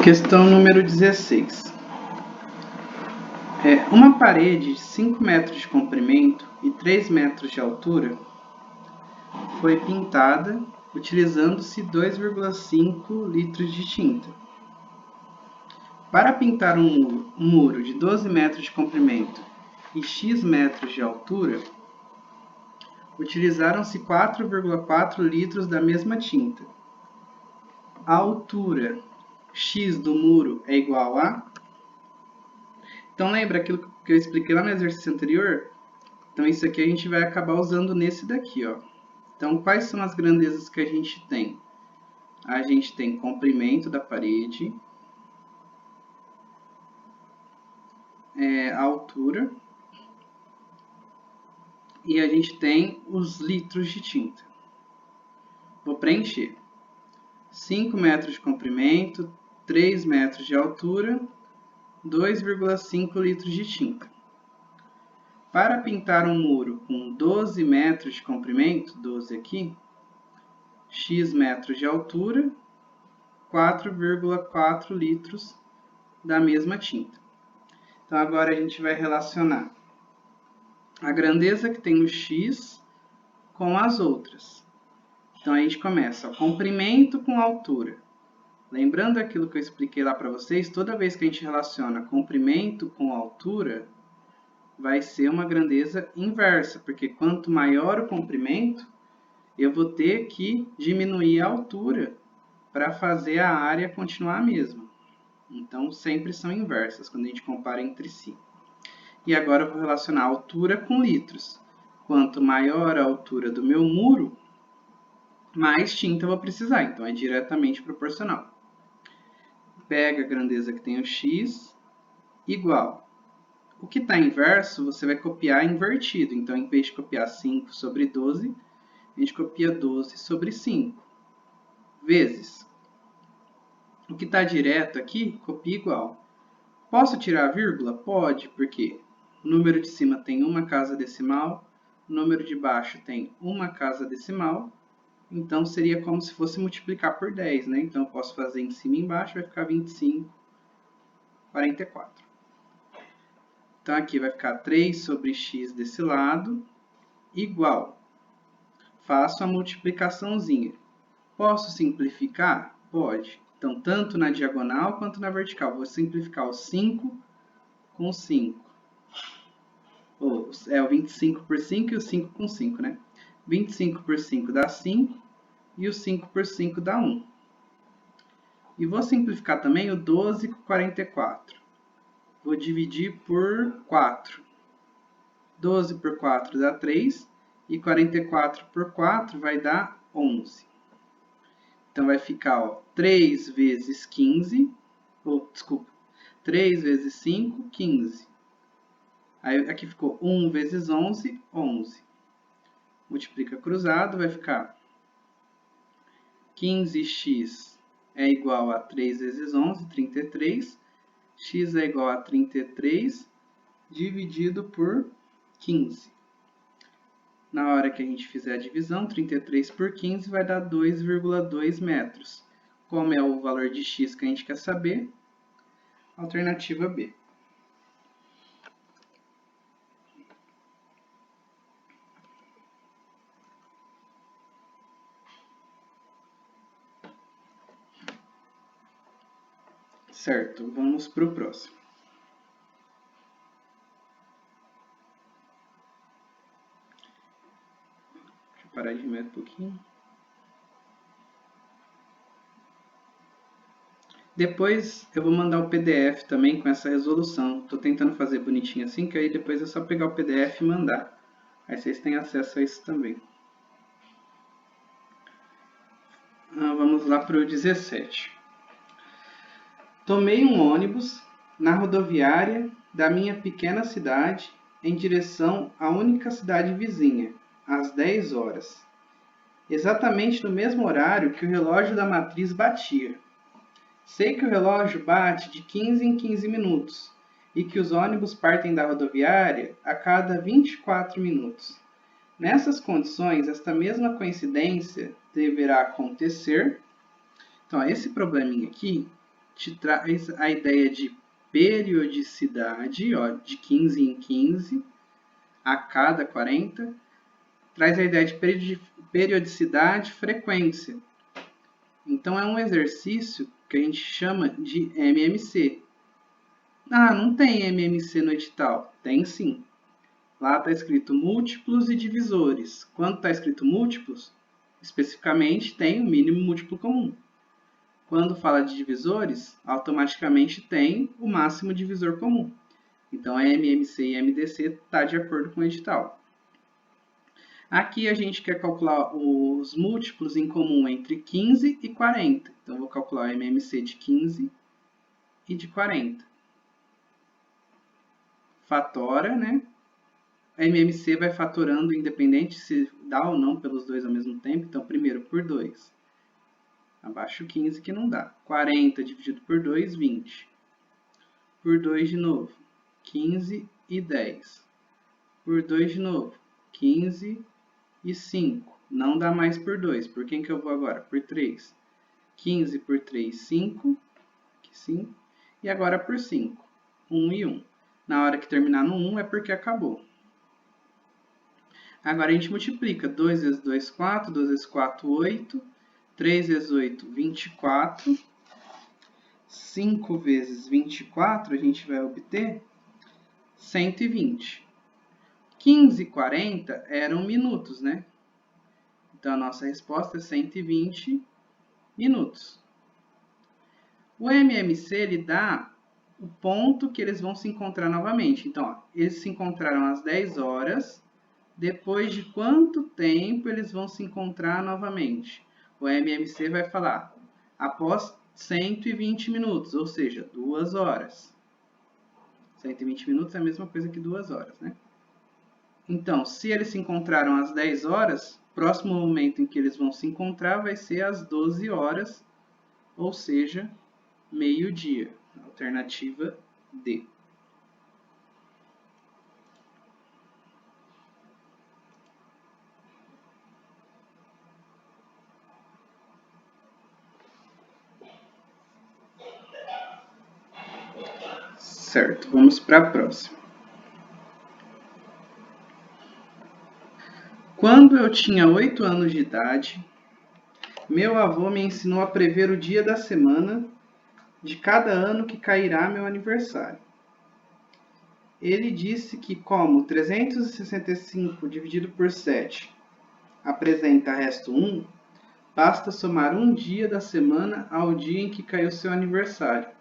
Questão número 16. Uma parede de 5 metros de comprimento e 3 metros de altura foi pintada utilizando-se 2,5 litros de tinta. Para pintar um muro de 12 metros de comprimento e x metros de altura, utilizaram-se 4,4 litros da mesma tinta. A altura x do muro é igual a... Então lembra aquilo que eu expliquei lá no exercício anterior? Então isso aqui a gente vai acabar usando nesse daqui, ó. Então quais são as grandezas que a gente tem? A gente tem comprimento da parede, a altura, e a gente tem os litros de tinta. Vou preencher. 5 metros de comprimento, 3 metros de altura, 2,5 litros de tinta. Para pintar um muro com 12 metros de comprimento, 12 aqui, x metros de altura, 4,4 litros da mesma tinta. Então agora a gente vai relacionar a grandeza que tem o x com as outras. Então a gente começa, ó, comprimento com altura. Lembrando aquilo que eu expliquei lá para vocês, toda vez que a gente relaciona comprimento com altura, vai ser uma grandeza inversa, porque quanto maior o comprimento, eu vou ter que diminuir a altura para fazer a área continuar a mesma. Então, sempre são inversas quando a gente compara entre si. E agora eu vou relacionar a altura com litros. Quanto maior a altura do meu muro, mais tinta eu vou precisar. Então, é diretamente proporcional. Pega a grandeza que tem o x, igual. O que está inverso, você vai copiar invertido. Então, em vez de copiar 5 sobre 12, a gente copia 12 sobre 5. Vezes. O que está direto aqui, copia igual. Posso tirar a vírgula? Pode, porque o número de cima tem uma casa decimal, o número de baixo tem uma casa decimal, então seria como se fosse multiplicar por 10, né? Então eu posso fazer em cima e embaixo, vai ficar 25, 44. Então aqui vai ficar 3 sobre x desse lado, igual. Faço a multiplicaçãozinha. Posso simplificar? Pode. Então, tanto na diagonal quanto na vertical. Vou simplificar o 5 com 5. O 25 por 5 e o 5 com 5, né? 25 por 5 dá 5 e o 5 por 5 dá 1. E vou simplificar também o 12 com 44. Vou dividir por 4. 12 por 4 dá 3 e 44 por 4 vai dar 11. Então, vai ficar, ó, 3 vezes 15, 3 vezes 5, 15. Aí, aqui ficou 1 vezes 11, 11. Multiplica cruzado, vai ficar 15x é igual a 3 vezes 11, 33. X é igual a 33 dividido por 15. Na hora que a gente fizer a divisão, 33 por 15 vai dar 2,2 metros. Como é o valor de x que a gente quer saber? Alternativa B. Certo, vamos para o próximo. Deixa eu parar de ver um pouquinho. Depois eu vou mandar o PDF também com essa resolução. Estou tentando fazer bonitinho assim, que aí depois é só pegar o PDF e mandar. Aí vocês têm acesso a isso também. Vamos lá para o 17. Tomei um ônibus na rodoviária da minha pequena cidade em direção à única cidade vizinha, às 10 horas. Exatamente no mesmo horário que o relógio da matriz batia. Sei que o relógio bate de 15 em 15 minutos e que os ônibus partem da rodoviária a cada 24 minutos. Nessas condições, esta mesma coincidência deverá acontecer. Então, esse probleminha aqui, te traz a ideia de periodicidade, ó, de 15 em 15, a cada 40, traz a ideia de periodicidade, frequência. Então, é um exercício que a gente chama de MMC. Ah, não tem MMC no edital. Tem sim. Lá está escrito múltiplos e divisores. Quando está escrito múltiplos, especificamente tem o mínimo múltiplo comum. Quando fala de divisores, automaticamente tem o máximo divisor comum. Então, a MMC e MDC está de acordo com o edital. Aqui a gente quer calcular os múltiplos em comum entre 15 e 40. Então, eu vou calcular o MMC de 15 e de 40. Fatora, né? A MMC vai fatorando independente se dá ou não pelos dois ao mesmo tempo. Então, primeiro por 2. Abaixo 15 que não dá. 40 dividido por 2, 20. Por 2 de novo, 15 e 10. Por 2 de novo, 15 e 5. Não dá mais por 2. Por quem que eu vou agora? Por 3. 15 por 3, 5. 5. E agora por 5. 1 e 1. Na hora que terminar no 1 é porque acabou. Agora a gente multiplica. 2 vezes 2, 4. 2 vezes 4, 8. 3 vezes 8, 24. 5 vezes 24, a gente vai obter 120. 15 e 40 eram minutos, né? Então, a nossa resposta é 120 minutos. O MMC, ele dá o ponto que eles vão se encontrar novamente. Então, ó, eles se encontraram às 10 horas. Depois de quanto tempo eles vão se encontrar novamente? O MMC vai falar após 120 minutos, ou seja, 2 horas. 120 minutos é a mesma coisa que 2 horas, né? Então, se eles se encontraram às 10 horas, o próximo momento em que eles vão se encontrar vai ser às 12 horas, ou seja, meio-dia. Alternativa D. Certo, vamos para a próxima. Quando eu tinha 8 anos de idade, meu avô me ensinou a prever o dia da semana de cada ano que cairá meu aniversário. Ele disse que como 365 dividido por 7 apresenta resto 1, basta somar um dia da semana ao dia em que caiu seu aniversário,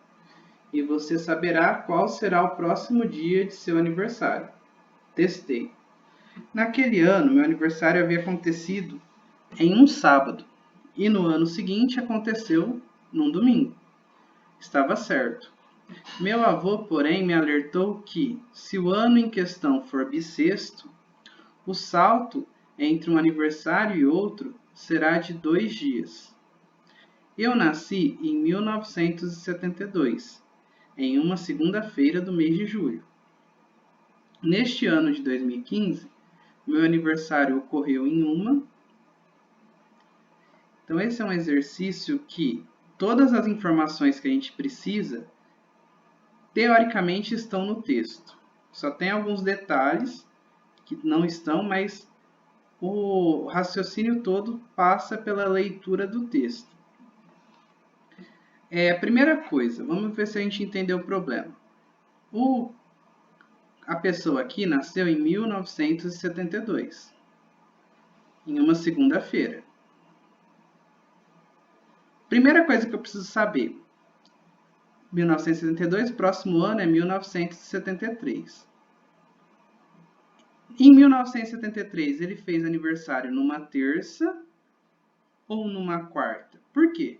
e você saberá qual será o próximo dia de seu aniversário. Testei. Naquele ano, meu aniversário havia acontecido em um sábado, e no ano seguinte aconteceu num domingo. Estava certo. Meu avô, porém, me alertou que, se o ano em questão for bissexto, o salto entre um aniversário e outro será de 2 dias. Eu nasci em 1972, em uma segunda-feira do mês de julho. Neste ano de 2015, meu aniversário ocorreu em uma. Então, esse é um exercício que todas as informações que a gente precisa, teoricamente, estão no texto. Só tem alguns detalhes que não estão, mas o raciocínio todo passa pela leitura do texto. A primeira coisa, vamos ver se a gente entendeu o problema. A pessoa aqui nasceu em 1972, em uma segunda-feira. Primeira coisa que eu preciso saber, 1972, próximo ano é 1973. Em 1973, ele fez aniversário numa terça ou numa quarta? Por quê?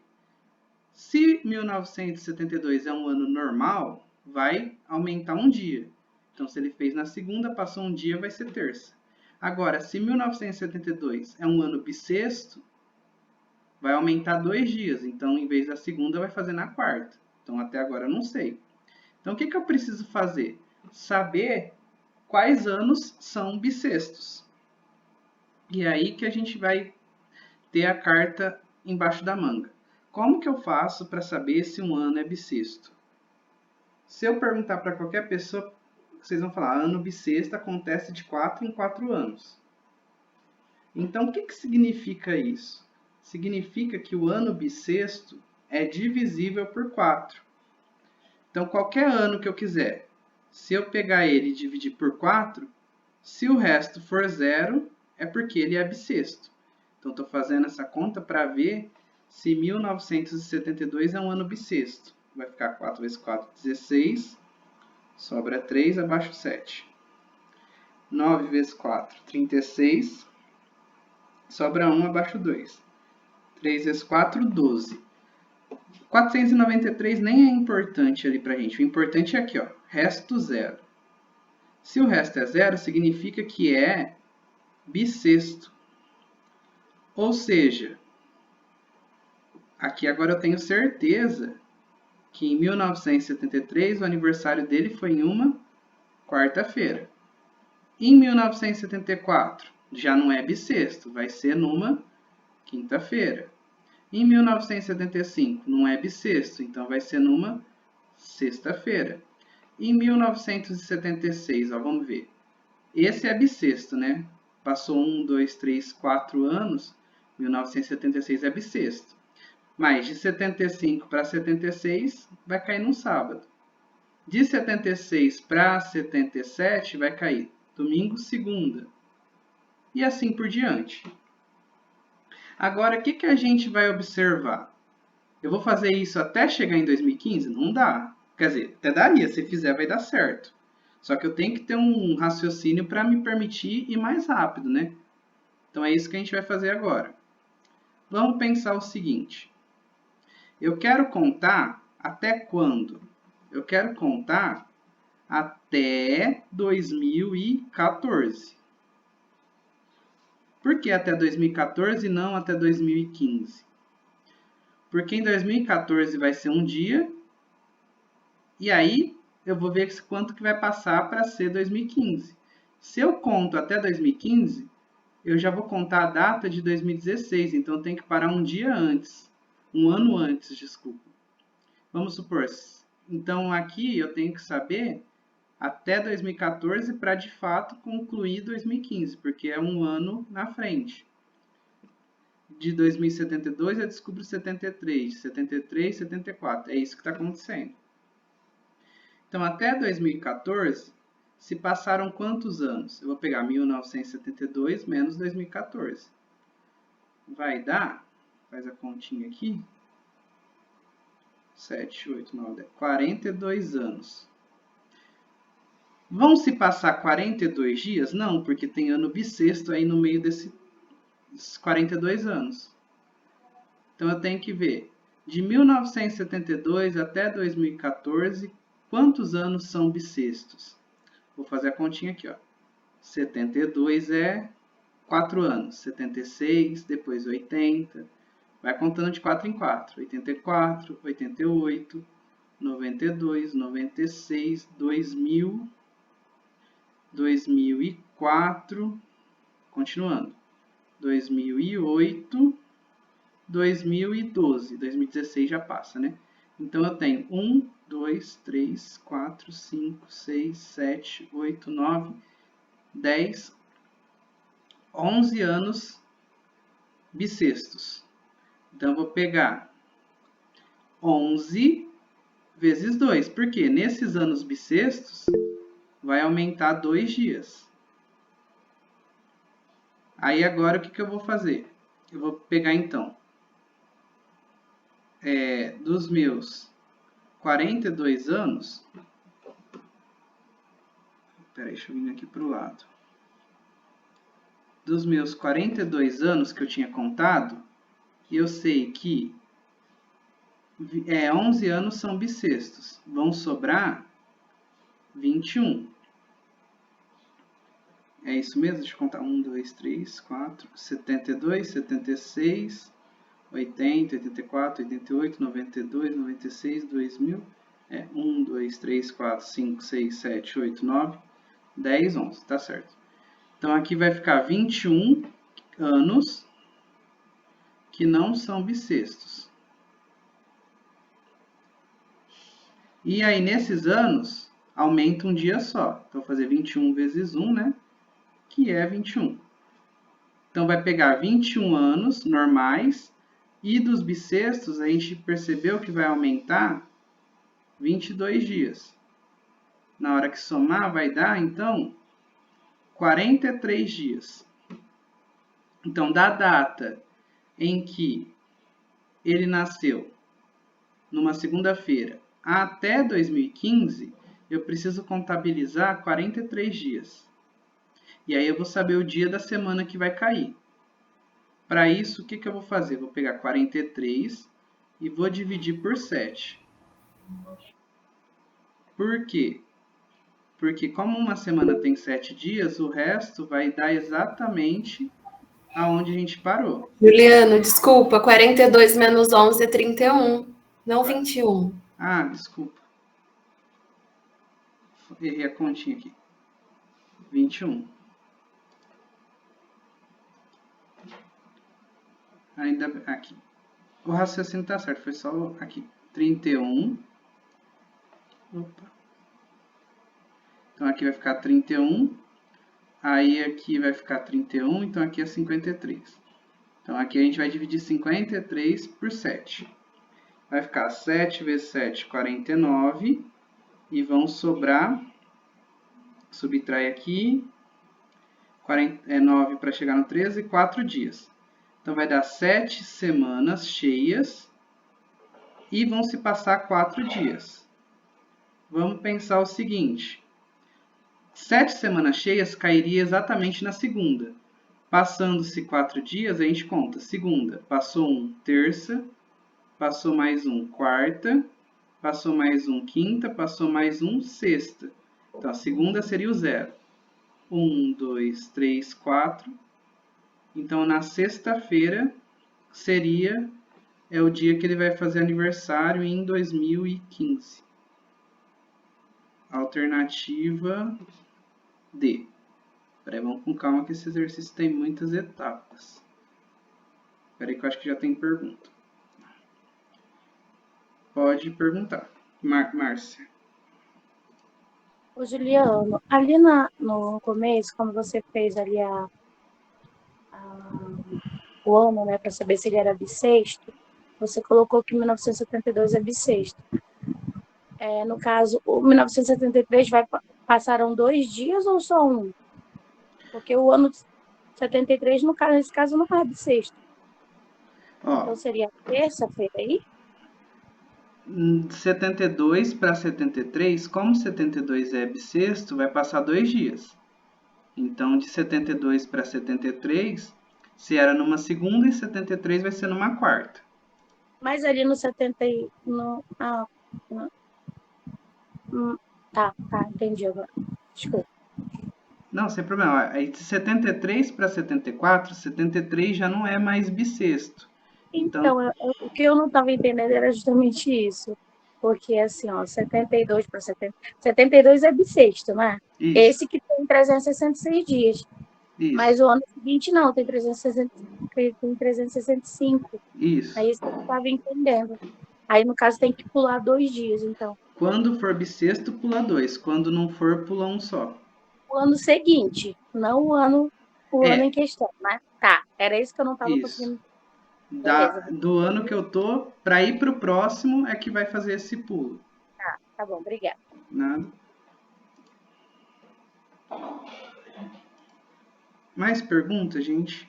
Se 1972 é um ano normal, vai aumentar um dia. Então, se ele fez na segunda, passou um dia, vai ser terça. Agora, se 1972 é um ano bissexto, vai aumentar 2 dias. Então, em vez da segunda, vai fazer na quarta. Então, até agora eu não sei. Então, o que eu preciso fazer? Saber quais anos são bissextos. E aí que a gente vai ter a carta embaixo da manga. como que eu faço para saber se um ano é bissexto? Se eu perguntar para qualquer pessoa, vocês vão falar, ano bissexto acontece de 4 em 4 anos. Então, o que significa isso? Significa que o ano bissexto é divisível por 4. Então, qualquer ano que eu quiser, se eu pegar ele e dividir por 4, se o resto for 0, é porque ele é bissexto. Então, estou fazendo essa conta para ver se 1972 é um ano bissexto. Vai ficar 4 vezes 4, 16. Sobra 3 abaixo 7. 9 vezes 4, 36. Sobra 1 abaixo 2. 3 vezes 4, 12. 493 nem é importante ali pra gente. O importante é aqui, ó, resto 0. Se o resto é 0, significa que é bissexto. Ou seja, aqui agora eu tenho certeza que em 1973 o aniversário dele foi em uma quarta-feira. Em 1974 já não é bissexto, vai ser numa quinta-feira. Em 1975 não é bissexto, então vai ser numa sexta-feira. Em 1976, ó, vamos ver. Esse é bissexto, né? Passou 1, 2, 3, 4 anos, 1976 é bissexto. Mas de 75 para 76 vai cair num sábado. De 76 para 77 vai cair domingo, segunda. E assim por diante. Agora, o que a gente vai observar? Eu vou fazer isso até chegar em 2015? Não dá. Quer dizer, até daria, se fizer vai dar certo. Só que eu tenho que ter um raciocínio para me permitir ir mais rápido, né? Então é isso que a gente vai fazer agora. Vamos pensar o seguinte. Eu quero contar até quando? Eu quero contar até 2014. Por que até 2014 e não até 2015? Porque em 2014 vai ser um dia, e aí eu vou ver quanto que vai passar para ser 2015. Se eu conto até 2015, eu já vou contar a data de 2016, então eu tenho que parar um dia antes, um ano antes, desculpa. Vamos supor, então aqui eu tenho que saber até 2014 para de fato concluir 2015, porque é um ano na frente. De 2072 eu descubro 73, de 73, 74. É isso que está acontecendo. Então, até 2014, se passaram quantos anos? Eu vou pegar 1972 menos 2014. Vai dar, faz a continha aqui, 7, 8, 9, 10, 42 anos. Vão se passar 42 dias? Não, porque tem ano bissexto aí no meio desses 42 anos. Então, eu tenho que ver, de 1972 até 2014, quantos anos são bissextos? Vou fazer a continha aqui, ó. 72 é 4 anos. 76, depois 80. Vai contando de 4 em 4. 84, 88, 92, 96, 2000, 2004, continuando. 2008, 2012. 2016 já passa, né? Então, eu tenho 1, 2, 3, 4, 5, 6, 7, 8, 9, 10, 11 anos bissextos. Então, eu vou pegar 11 vezes 2. Por quê? Nesses anos bissextos, vai aumentar 2 dias. Aí, agora, o que eu vou fazer? Eu vou pegar, então, dos meus 42 anos... Peraí, deixa eu vir aqui para o lado. Dos meus 42 anos que eu tinha contado, eu sei que 11 anos são bissextos. Vão sobrar 21. É isso mesmo? Deixa eu contar. 1, 2, 3, 4, 72, 76, 80, 84, 88, 92, 96, 2000. 1, 2, 3, 4, 5, 6, 7, 8, 9, 10, 11. Tá certo. Então, aqui vai ficar 21 anos que não são bissextos. E aí, nesses anos, aumenta um dia só. Então, vou fazer 21 vezes 1, né? Que é 21. Então, vai pegar 21 anos normais. E dos bissextos, a gente percebeu que vai aumentar 22 dias. Na hora que somar, vai dar, então, 43 dias. Então, da data em que ele nasceu, numa segunda-feira, até 2015, eu preciso contabilizar 43 dias. E aí eu vou saber o dia da semana que vai cair. Para isso, o que eu vou fazer? Vou pegar 43 e vou dividir por 7. Por quê? Porque como uma semana tem 7 dias, o resto vai dar exatamente aonde a gente parou. Juliano, desculpa, 42 menos 11 é 31, não 21. Ah, desculpa. Errei a continha aqui. 21. Ainda aqui. O raciocínio tá certo, foi só aqui. 31. Opa. Então aqui vai ficar 31. Aí aqui vai ficar 31, então aqui é 53. Então aqui a gente vai dividir 53 por 7. Vai ficar 7 vezes 7, 49. E vão sobrar, subtrai aqui, 9 para chegar no 13, 4 dias. Então vai dar 7 semanas cheias e vão se passar 4 dias. Vamos pensar o seguinte: 7 semanas cheias cairia exatamente na segunda. Passando-se 4 dias, a gente conta. Segunda, passou um terça, passou mais um quarta, passou mais um quinta, passou mais um sexta. Então, a segunda seria o 0. 1, 2, 3, 4. Então, na sexta-feira seria o dia que ele vai fazer aniversário em 2015. Alternativa D. Peraí, vamos com calma que esse exercício tem muitas etapas. Peraí que eu acho que já tem pergunta. Pode perguntar. Márcia. Ô, Juliano, ali no começo, quando você fez ali o ano, né, para saber se ele era bissexto, você colocou que 1972 é bissexto. No caso, o 1973 passaram 2 dias ou só um? Porque o ano 73, nesse caso, não é bissexto. Ó, então seria terça-feira aí? 72 para 73, como 72 é bissexto, vai passar 2 dias. Então, de 72 para 73, se era numa segunda, e 73 vai ser numa quarta. Mas ali no 70... Tá, entendi agora. Desculpa. Não, sem problema. Aí de 73 para 74, 73 já não é mais bissexto. Então, o que eu não estava entendendo era justamente isso. Porque, assim, ó, 72 para 70... 72 é bissexto, né? Isso. Esse que tem 366 dias. Isso. Mas o ano seguinte não, tem 365. Isso. Aí isso eu não estava entendendo. Aí, no caso, tem que pular 2 dias, então. Quando for bissexto, pula 2. Quando não for, pula um só. O ano seguinte, não o ano em questão, né? Tá, era isso que eu não estava conseguindo. Do ano que eu tô, para ir pro próximo é que vai fazer esse pulo. Tá bom, obrigada. Nada. Mais perguntas, gente?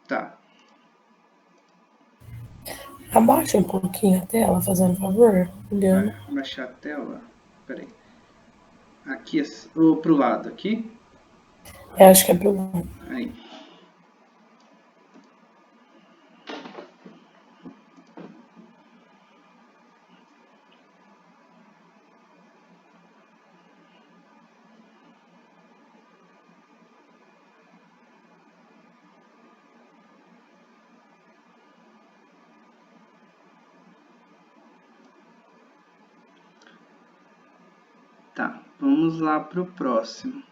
Tá. Abaixa um pouquinho a tela, fazendo favor, Juliano. Baixar a tela. Peraí. Aqui, ou pro lado aqui? Eu acho que é pro lado. Aí. Tá, vamos lá para o próximo.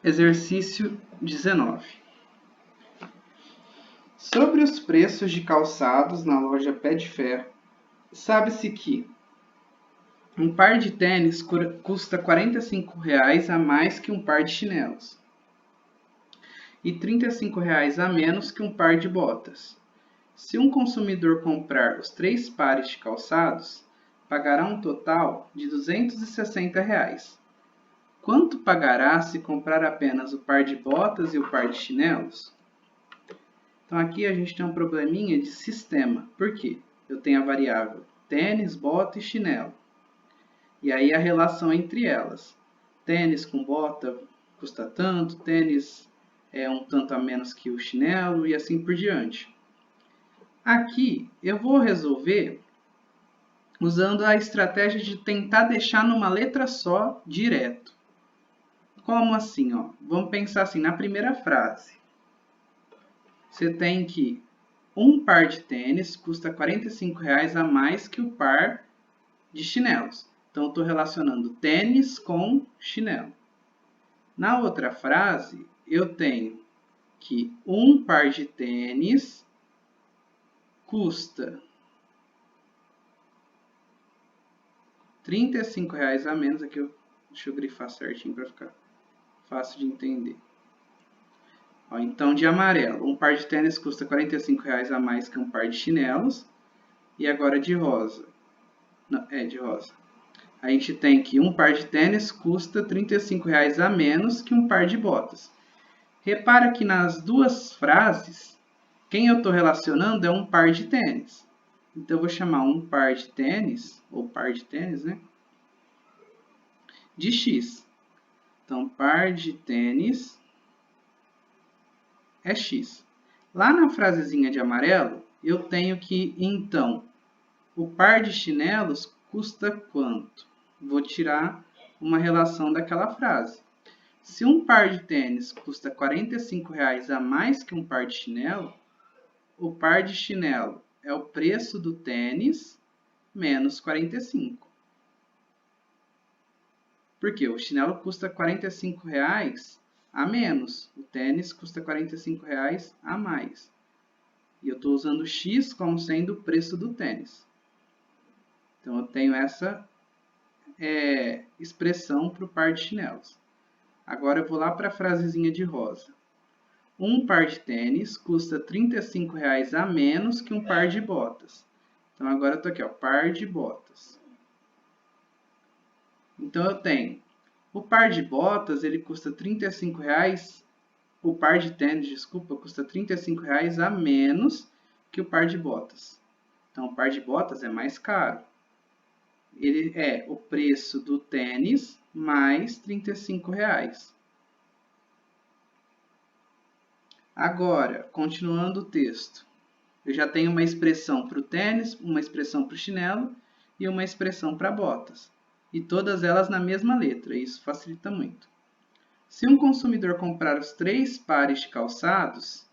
Exercício 19. Sobre os preços de calçados na loja Pé de Ferro, sabe-se que um par de tênis custa R$ 45,00 a mais que um par de chinelos e R$ 35,00 a menos que um par de botas. Se um consumidor comprar os 3 pares de calçados, pagará um total de R$ 260,00. Quanto pagará se comprar apenas o par de botas e o par de chinelos? Então aqui a gente tem um probleminha de sistema. Por quê? Eu tenho a variável tênis, bota e chinelo. E aí a relação entre elas. Tênis com bota custa tanto, tênis é um tanto a menos que o chinelo e assim por diante. Aqui eu vou resolver usando a estratégia de tentar deixar numa letra só direto. Como assim? Vamos pensar assim, na primeira frase. Você tem que um par de tênis custa R$ 45,00 a mais que o par de chinelos. Então, eu estou relacionando tênis com chinelo. Na outra frase, eu tenho que um par de tênis custa R$ 35,00 a menos. Aqui deixa eu grifar certinho para ficar fácil de entender. Então, de amarelo, um par de tênis custa R$ 45,00 a mais que um par de chinelos. E agora de rosa. Não, de rosa. A gente tem que um par de tênis custa R$ 35,00 a menos que um par de botas. Repara que nas duas frases, quem eu estou relacionando é um par de tênis. Então, eu vou chamar um par de tênis, ou par de tênis, né? De X. Então, par de tênis é X. Lá na frasezinha de amarelo, eu tenho que, então, o par de chinelos custa quanto? Vou tirar uma relação daquela frase. Se um par de tênis custa R$ 45,00 a mais que um par de chinelo, o par de chinelo é o preço do tênis menos 45. Porque o chinelo custa R$ 45,00 a menos, o tênis custa R$ 45,00 a mais. E eu estou usando X como sendo o preço do tênis. Então, eu tenho essa expressão para o par de chinelos. Agora, eu vou lá para a frasezinha de rosa. Um par de tênis custa R$ 35,00 a menos que um par de botas. Então, agora eu estou aqui, par de botas. Então, eu tenho o par de botas, ele custa R$ 35,00. O par de tênis, desculpa, custa R$ 35,00 a menos que o par de botas. Então, o par de botas é mais caro. Ele é o preço do tênis mais R$ 35,00. Agora, continuando o texto. Eu já tenho uma expressão para o tênis, uma expressão para o chinelo e uma expressão para botas. E todas elas na mesma letra, isso facilita muito. Se um consumidor comprar os 3 pares de calçados,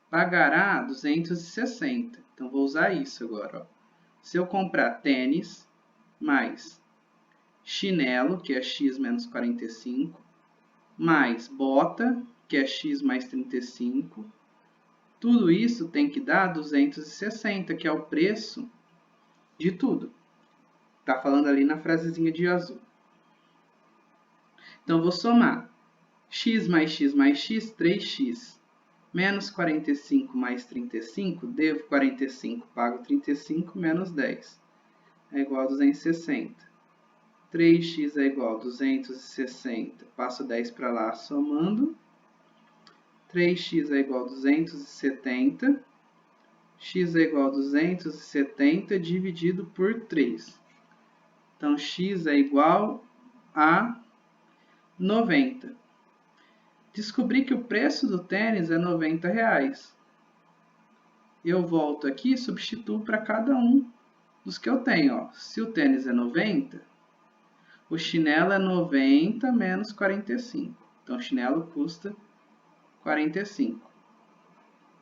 pagará 260. Então, vou usar isso agora. Se eu comprar tênis mais chinelo, que é X menos 45, mais bota, que é X mais 35, tudo isso tem que dar 260, que é o preço de tudo. Está falando ali na frasezinha de azul. Então, vou somar. X mais X mais X, 3X. Menos 45 mais 35, devo 45, pago 35, menos 10. É igual a 260. 3x é igual a 260. Passo 10 para lá, somando. 3x é igual a 270. X é igual a 270 dividido por 3. Então, x é igual a 90. Descobri que o preço do tênis é R$ 90,00. Eu volto aqui e substituo para cada um dos que eu tenho. Se o tênis é 90, o chinelo é 90 menos 45. Então, o chinelo custa 45.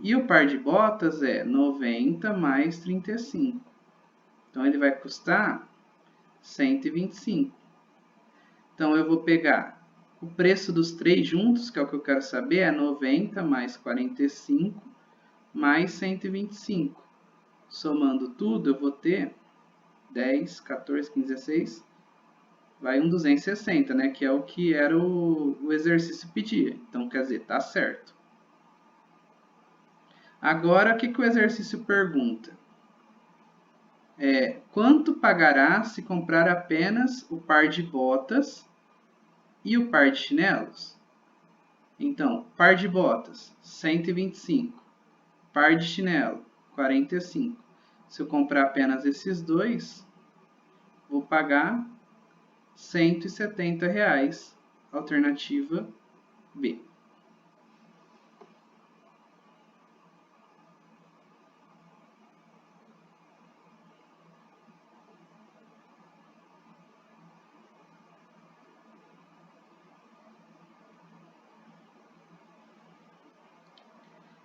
E o par de botas é 90 mais 35. Então, ele vai custar 125. Então, eu vou pegar o preço dos 3 juntos, que é o que eu quero saber, é 90 mais 45, mais 125. Somando tudo, eu vou ter 10, 14, 15, 16, vai um 260, né? Que é o que era o exercício pedia. Então, quer dizer, tá certo. Agora, o que o exercício pergunta? Quanto pagará se comprar apenas o par de botas e o par de chinelos? Então, par de botas, 125. Par de chinelo, 45. Se eu comprar apenas esses dois, vou pagar R$170. Alternativa B.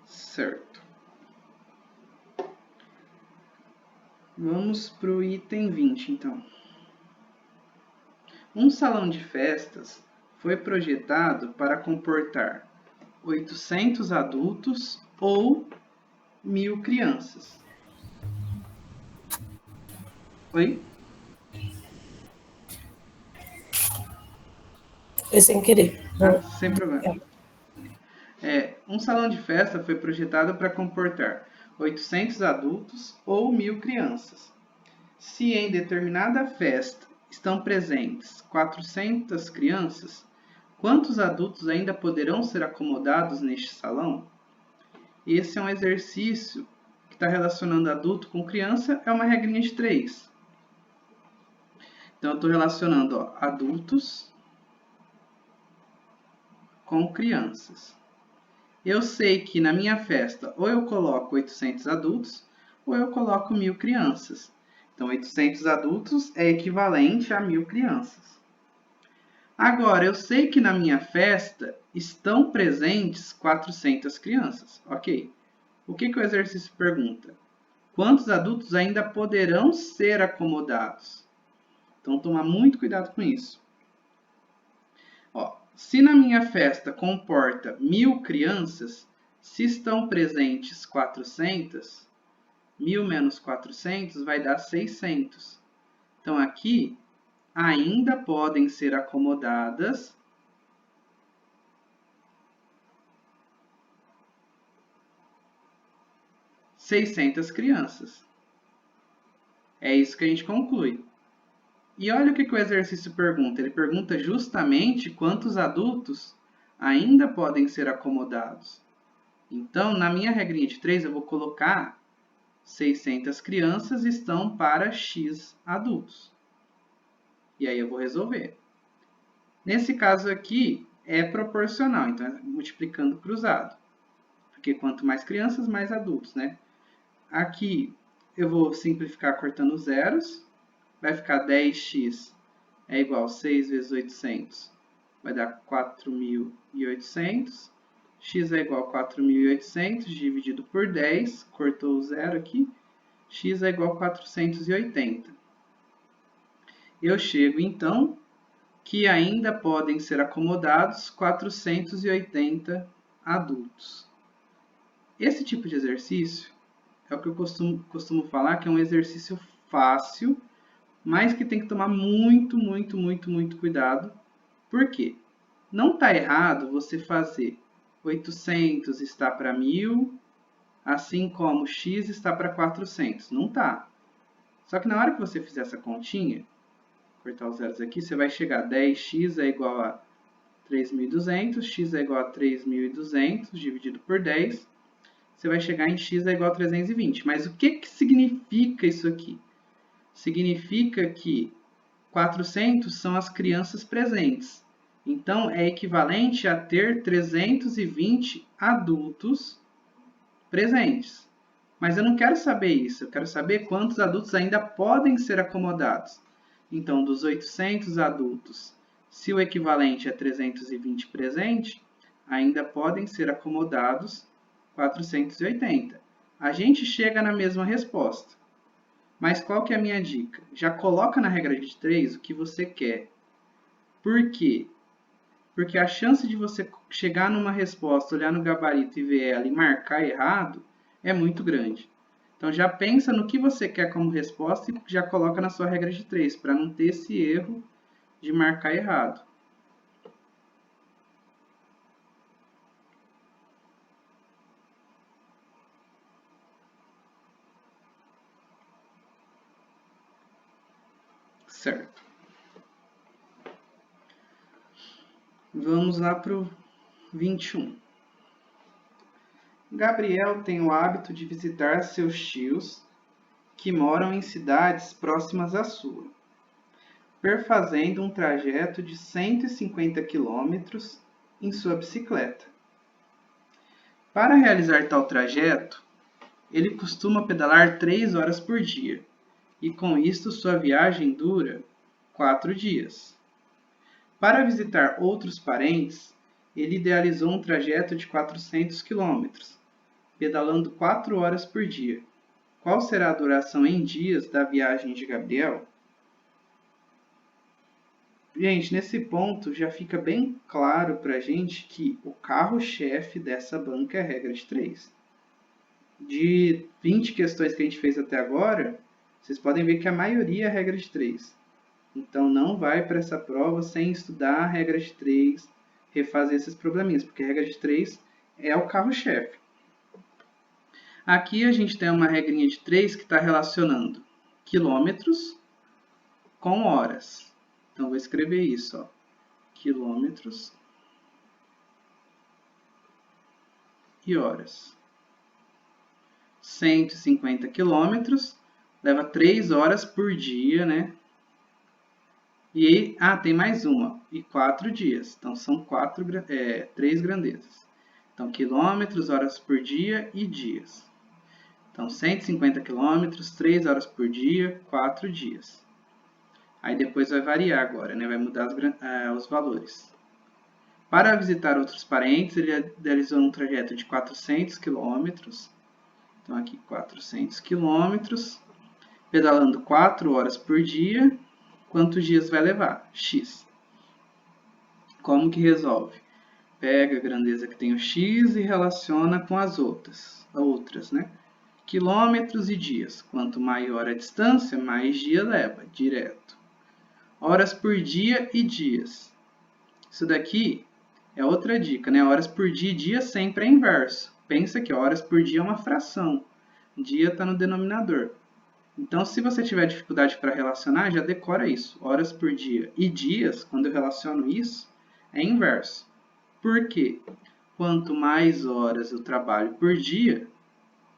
Certo. Vamos para o item 20, então. Um salão de festas foi projetado para comportar 800 adultos ou 1.000 crianças. Oi? Foi sem querer. Sem problema. Um salão de festa foi projetado para comportar 800 adultos ou 1.000 crianças. Se em determinada festa estão presentes 400 crianças, quantos adultos ainda poderão ser acomodados neste salão? Esse é um exercício que está relacionando adulto com criança, é uma regrinha de 3. Então, eu estou relacionando adultos com crianças. Eu sei que na minha festa ou eu coloco 800 adultos ou eu coloco 1.000 crianças. Então, 800 adultos é equivalente a 1.000 crianças. Agora, eu sei que na minha festa estão presentes 400 crianças. Ok. O que o exercício pergunta? Quantos adultos ainda poderão ser acomodados? Então, tomar muito cuidado com isso. Se na minha festa comporta 1.000 crianças, se estão presentes 400, 1.000 menos 400 vai dar 600. Então, aqui ainda podem ser acomodadas 600 crianças. É isso que a gente conclui. E olha o que o exercício pergunta. Ele pergunta justamente quantos adultos ainda podem ser acomodados. Então, na minha regrinha de 3, eu vou colocar 600 crianças estão para X adultos. E aí eu vou resolver. Nesse caso aqui, é proporcional, então é multiplicando cruzado. Porque quanto mais crianças, mais adultos, né? Aqui eu vou simplificar cortando zeros. Vai ficar 10x é igual a 6 vezes 800. Vai dar 4.800. X é igual a 4.800 dividido por 10. Cortou o zero aqui. X é igual a 480. Eu chego, então, que ainda podem ser acomodados 480 adultos. Esse tipo de exercício é o que eu costumo falar que é um exercício fácil, mas que tem que tomar muito cuidado. Por quê? Não está errado você fazer 800 está para 1.000, assim como x está para 400. Não está. Só que na hora que você fizer essa continha, cortar os zeros aqui, você vai chegar a 10x é igual a 3.200, x é igual a 3.200 dividido por 10. Você vai chegar em x é igual a 320. Mas o que significa isso aqui? Significa que 400 são as crianças presentes. Então, é equivalente a ter 320 adultos presentes. Mas eu não quero saber isso. Eu quero saber quantos adultos ainda podem ser acomodados. Então, dos 800 adultos, se o equivalente é 320 presente, ainda podem ser acomodados 480. A gente chega na mesma resposta. Mas qual que é a minha dica? Já coloca na regra de 3 o que você quer. Por quê? Porque a chance de você chegar numa resposta, olhar no gabarito e ver ela e marcar errado é muito grande. Então, já pensa no que você quer como resposta e já coloca na sua regra de 3, para não ter esse erro de marcar errado. Certo. Vamos lá para o 21. Gabriel tem o hábito de visitar seus tios que moram em cidades próximas à sua, perfazendo um trajeto de 150 quilômetros em sua bicicleta. Para realizar tal trajeto, ele costuma pedalar 3 horas por dia, e com isto sua viagem dura 4 dias. Para visitar outros parentes, ele idealizou um trajeto de 400 quilômetros, pedalando 4 horas por dia. Qual será a duração em dias da viagem de Gabriel? Gente, nesse ponto já fica bem claro para a gente que o carro-chefe dessa banca é a regra de 3. De 20 questões que a gente fez até agora, vocês podem ver que a maioria é a regra de 3. Então, não vai para essa prova sem estudar a regra de 3, refazer esses probleminhas, porque a regra de 3 é o carro-chefe. Aqui a gente tem uma regrinha de 3 que está relacionando quilômetros com horas. Então, vou escrever isso, ó. Quilômetros e horas. 150 quilômetros leva 3 horas por dia, né? E tem mais uma, e 4 dias. Então, são 3 grandezas. Então, quilômetros, horas por dia e dias. Então, 150 quilômetros, 3 horas por dia, 4 dias. Aí depois vai variar agora, né? Vai mudar os valores. Para visitar outros parentes, ele realizou um trajeto de 400 quilômetros. Então, aqui 400 quilômetros, pedalando 4 horas por dia. Quantos dias vai levar? X. Como que resolve? Pega a grandeza que tem o X e relaciona com as outras, né? Quilômetros e dias. Quanto maior a distância, mais dia leva, direto. Horas por dia e dias. Isso daqui é outra dica, né? Horas por dia e dia sempre é inverso. Pensa que horas por dia é uma fração. Dia está no denominador. Então, se você tiver dificuldade para relacionar, já decora isso. Horas por dia e dias, quando eu relaciono isso, é inverso. Por quê? Quanto mais horas eu trabalho por dia,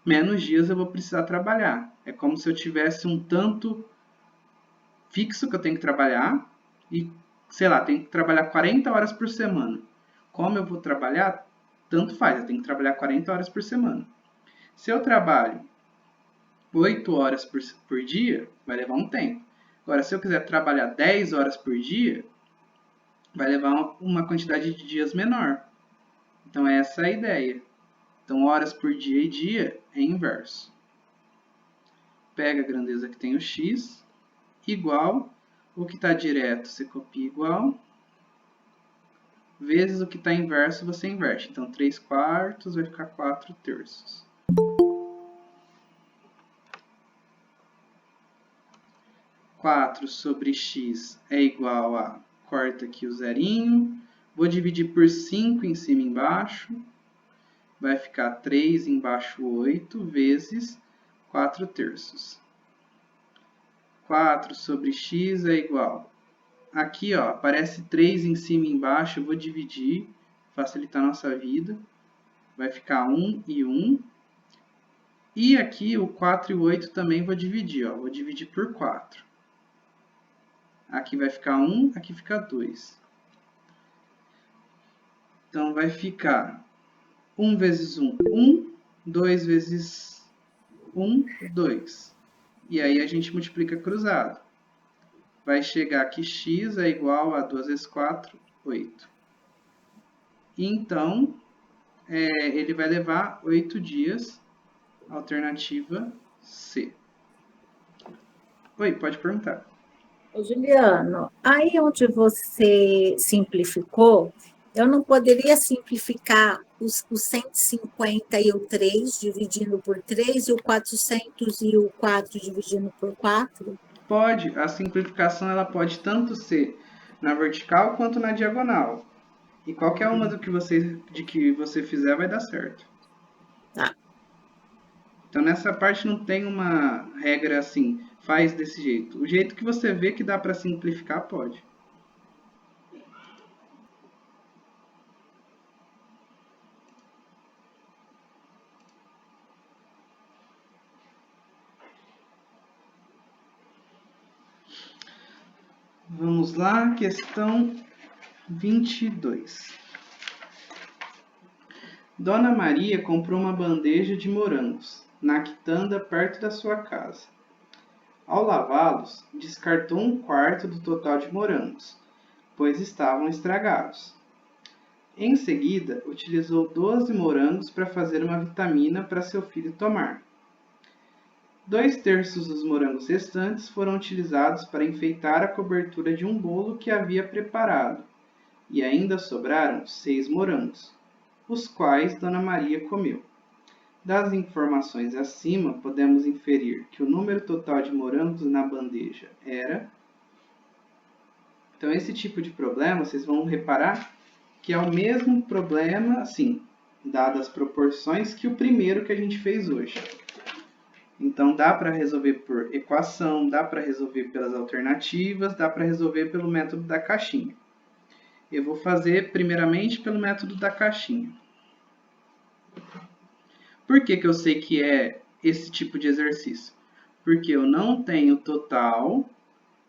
menos dias eu vou precisar trabalhar. É como se eu tivesse um tanto fixo que eu tenho que trabalhar e, sei lá, tenho que trabalhar 40 horas por semana. Como eu vou trabalhar, tanto faz, eu tenho que trabalhar 40 horas por semana. Se eu trabalho 8 horas por dia, vai levar um tempo. Agora, se eu quiser trabalhar 10 horas por dia, vai levar uma quantidade de dias menor. Então, essa é a ideia. Então, horas por dia e dia é inverso. Pega a grandeza que tem o X, igual o que está direto, você copia igual, vezes o que está inverso, você inverte. Então, 3 quartos vai ficar 4 terços. 4 sobre x é igual a, corta aqui o zerinho, vou dividir por 5 em cima e embaixo, vai ficar 3 embaixo 8 vezes 4 terços. 4 sobre x é igual, aqui ó, aparece 3 em cima e embaixo, eu vou dividir, facilitar a nossa vida, vai ficar 1 e 1, e aqui o 4 e o 8 também vou dividir, ó, vou dividir por 4. Aqui vai ficar 1, aqui fica 2. Então, vai ficar 1 vezes 1, 1. 2 vezes 1, 2. E aí, a gente multiplica cruzado. Vai chegar que x é igual a 2 vezes 4, 8. E, então, ele vai levar 8 dias, alternativa C. Oi, pode perguntar. Juliano, aí onde você simplificou, eu não poderia simplificar o 150 e o 3 dividindo por 3 e o 400 e o 4 dividindo por 4? Pode, a simplificação ela pode tanto ser na vertical quanto na diagonal. E qualquer uma de que você fizer vai dar certo. Tá. Então nessa parte não tem uma regra assim, faz desse jeito. O jeito que você vê que dá para simplificar, pode. Vamos lá, questão 22. Dona Maria comprou uma bandeja de morangos na quitanda perto da sua casa. Ao lavá-los, descartou um quarto do total de morangos, pois estavam estragados. Em seguida, utilizou 12 morangos para fazer uma vitamina para seu filho tomar. 2/3 dos morangos restantes foram utilizados para enfeitar a cobertura de um bolo que havia preparado, e ainda sobraram 6 morangos, os quais Dona Maria comeu. Das informações acima, podemos inferir que o número total de morangos na bandeja era... Então, esse tipo de problema, vocês vão reparar que é o mesmo problema, assim, dadas as proporções, que o primeiro que a gente fez hoje. Então, dá para resolver por equação, dá para resolver pelas alternativas, dá para resolver pelo método da caixinha. Eu vou fazer, primeiramente, pelo método da caixinha. Por que eu sei que é esse tipo de exercício? Porque eu não tenho total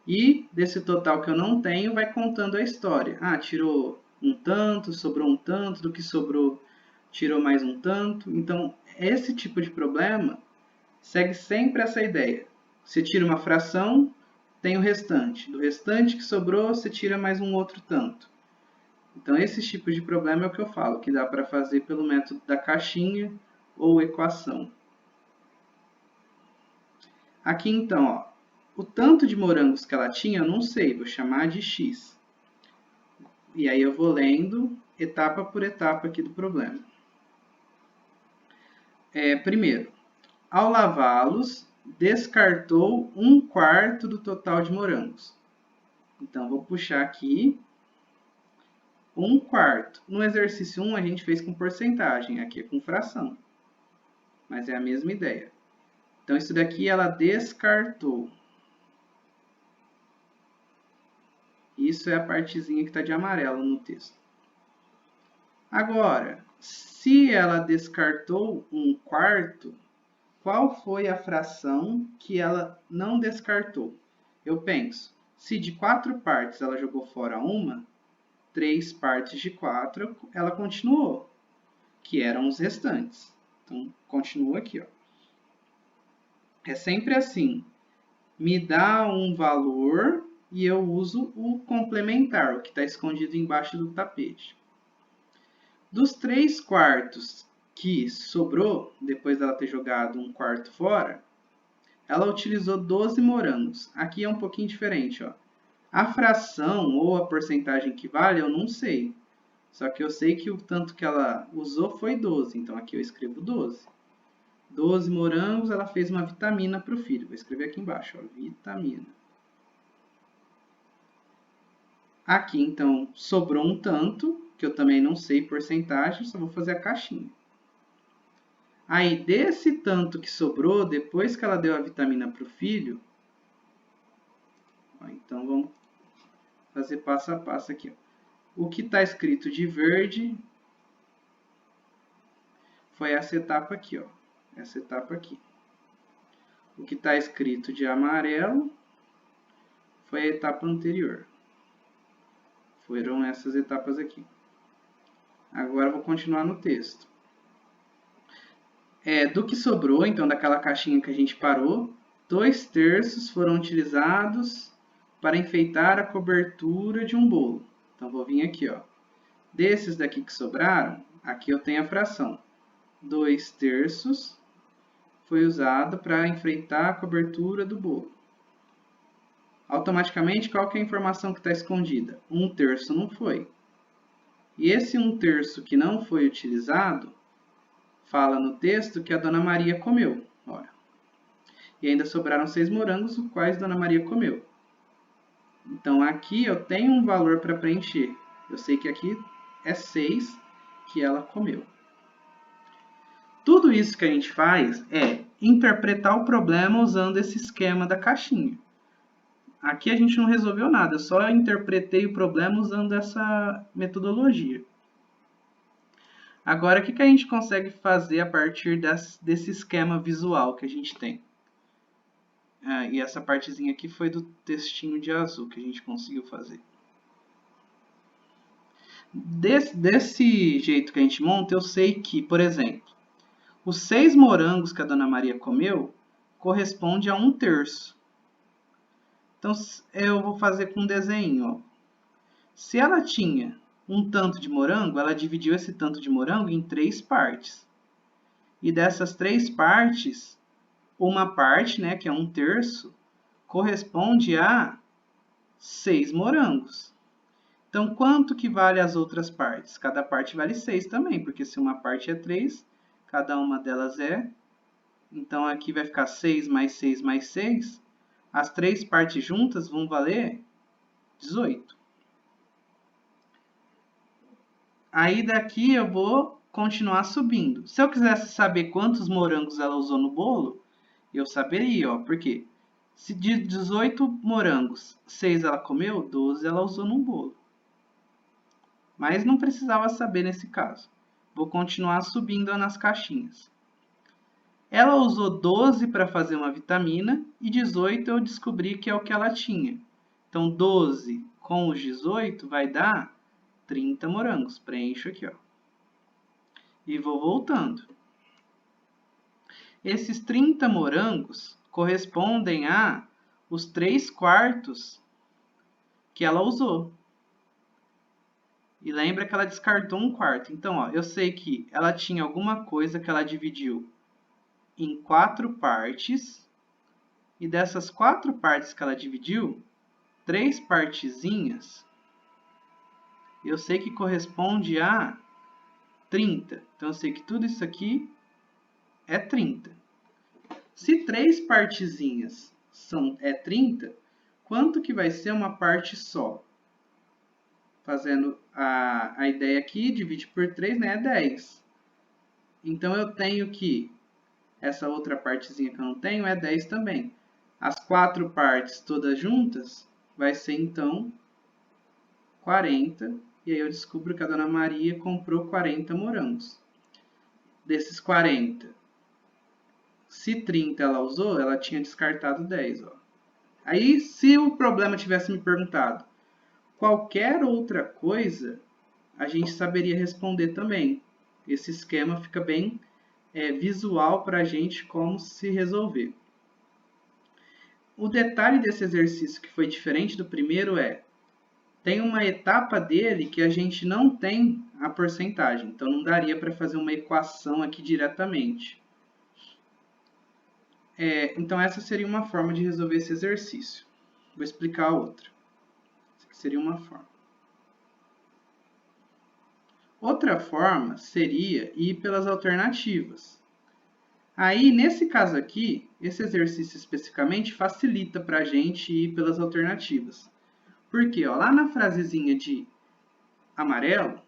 e desse total que eu não tenho vai contando a história. Ah, tirou um tanto, sobrou um tanto, do que sobrou tirou mais um tanto. Então, esse tipo de problema segue sempre essa ideia. Você tira uma fração, tem o restante. Do restante que sobrou, você tira mais um outro tanto. Então, esse tipo de problema é o que eu falo, que dá para fazer pelo método da caixinha ou equação. Aqui, então, ó, o tanto de morangos que ela tinha, eu não sei, vou chamar de x. E aí eu vou lendo etapa por etapa aqui do problema. Primeiro, ao lavá-los, descartou 1/4 do total de morangos. Então, vou puxar aqui 1/4. No exercício 1, a gente fez com porcentagem, aqui é com fração. Mas é a mesma ideia. Então, isso daqui ela descartou. Isso é a partezinha que está de amarelo no texto. Agora, se ela descartou 1/4, qual foi a fração que ela não descartou? Eu penso, se de 4 partes ela jogou fora uma, 3 partes de 4 ela continuou, que eram os restantes. Então, continua aqui, ó. É sempre assim. Me dá um valor e eu uso o complementar, o que está escondido embaixo do tapete. Dos 3/4 que sobrou, depois dela ter jogado 1/4 fora, ela utilizou 12 morangos. Aqui é um pouquinho diferente, ó. A fração ou a porcentagem que vale, eu não sei. Só que eu sei que o tanto que ela usou foi 12, então aqui eu escrevo 12. 12 morangos, ela fez uma vitamina para o filho. Vou escrever aqui embaixo, ó, vitamina. Aqui, então, sobrou um tanto, que eu também não sei porcentagem, só vou fazer a caixinha. Aí, desse tanto que sobrou, depois que ela deu a vitamina para o filho, ó, então vamos fazer passo a passo aqui. Ó. O que está escrito de verde foi essa etapa aqui, ó. Essa etapa aqui. O que está escrito de amarelo foi a etapa anterior. Foram essas etapas aqui. Agora eu vou continuar no texto. Do que sobrou, então, daquela caixinha que a gente parou, 2/3 foram utilizados para enfeitar a cobertura de um bolo. Então, vou vir aqui, ó. Desses daqui que sobraram, aqui eu tenho a fração. 2/3 foi usado para enfeitar a cobertura do bolo. Automaticamente, qual que é a informação que está escondida? 1/3 não foi. E esse 1/3 que não foi utilizado, fala no texto que a Dona Maria comeu. Olha. E ainda sobraram 6 morangos, os quais Dona Maria comeu. Então, aqui eu tenho um valor para preencher. Eu sei que aqui é 6 que ela comeu. Tudo isso que a gente faz é interpretar o problema usando esse esquema da caixinha. Aqui a gente não resolveu nada, eu só interpretei o problema usando essa metodologia. Agora, o que a gente consegue fazer a partir desse esquema visual que a gente tem? E essa partezinha aqui foi do textinho de azul que a gente conseguiu fazer. Desse jeito que a gente monta, eu sei que, por exemplo, os 6 morangos que a Dona Maria comeu corresponde a 1/3. Então, eu vou fazer com um desenho. Ó. Se ela tinha um tanto de morango, ela dividiu esse tanto de morango em 3 partes. E dessas 3 partes, uma parte, né, que é 1/3, corresponde a 6 morangos. Então, quanto que vale as outras partes? Cada parte vale 6 também, porque se uma parte é 3, cada uma delas é. Então, aqui vai ficar 6 mais 6 mais 6. As 3 partes juntas vão valer 18. Aí, daqui eu vou continuar subindo. Se eu quisesse saber quantos morangos ela usou no bolo, eu saberia, ó, porque se de 18 morangos, 6 ela comeu, 12 ela usou no bolo. Mas não precisava saber nesse caso. Vou continuar subindo nas caixinhas. Ela usou 12 para fazer uma vitamina e 18 eu descobri que é o que ela tinha. Então, 12 com os 18 vai dar 30 morangos. Preencho aqui, ó. E vou voltando. Esses 30 morangos correspondem a os 3/4 que ela usou. E lembra que ela descartou 1/4. Então, ó, eu sei que ela tinha alguma coisa que ela dividiu em 4 partes. E dessas 4 partes que ela dividiu, 3 partezinhas, eu sei que corresponde a 30. Então, eu sei que tudo isso aqui é 30. Se 3 partezinhas é 30, quanto que vai ser uma parte só? Fazendo a ideia aqui, divide por 3, né, é 10. Então, eu tenho que essa outra partezinha que eu não tenho é 10 também. As 4 partes todas juntas vai ser, então, 40. E aí eu descubro que a Dona Maria comprou 40 morangos. Desses 40, se 30 ela usou, ela tinha descartado 10. Ó. Aí, se o problema tivesse me perguntado qualquer outra coisa, a gente saberia responder também. Esse esquema fica bem visual para a gente como se resolver. O detalhe desse exercício que foi diferente do primeiro tem uma etapa dele que a gente não tem a porcentagem, então não daria para fazer uma equação aqui diretamente. Então essa seria uma forma de resolver esse exercício. Vou explicar a outra. Essa seria uma forma. Outra forma seria ir pelas alternativas. Aí, nesse caso aqui, esse exercício especificamente facilita para a gente ir pelas alternativas. Porque ó, lá na frasezinha de amarelo,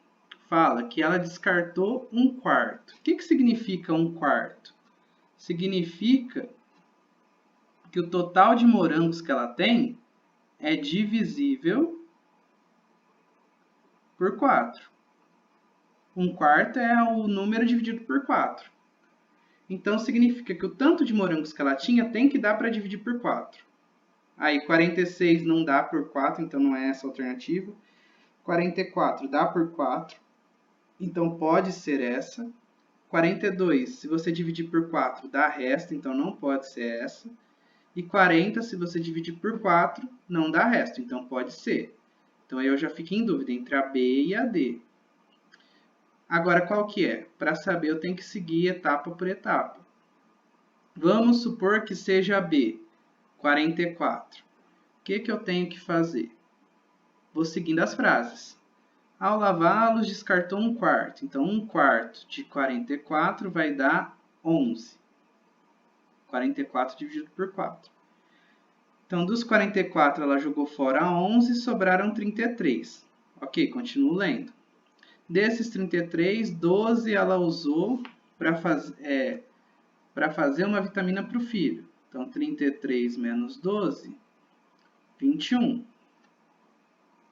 fala que ela descartou 1/4. O que significa 1/4? Significa que o total de morangos que ela tem é divisível por 4. 1/4 é o número dividido por 4. Então, significa que o tanto de morangos que ela tinha tem que dar para dividir por 4. Aí, 46 não dá por 4, então não é essa a alternativa. 44 dá por 4, então pode ser essa. 42, se você dividir por 4, dá resto, então não pode ser essa. E 40, se você dividir por 4, não dá resto, então pode ser. Então, aí eu já fico em dúvida entre a B e a D. Agora, qual que é? Para saber, eu tenho que seguir etapa por etapa. Vamos supor que seja a B, 44. O que eu tenho que fazer? Vou seguindo as frases. Ao lavá-los, descartou 1/4. Então, 1/4 de 44 vai dar 11. 44 dividido por 4. Então, dos 44, ela jogou fora 11, sobraram 33. Ok, continuo lendo. Desses 33, 12 ela usou para fazer uma vitamina para o filho. Então, 33 menos 12, 21.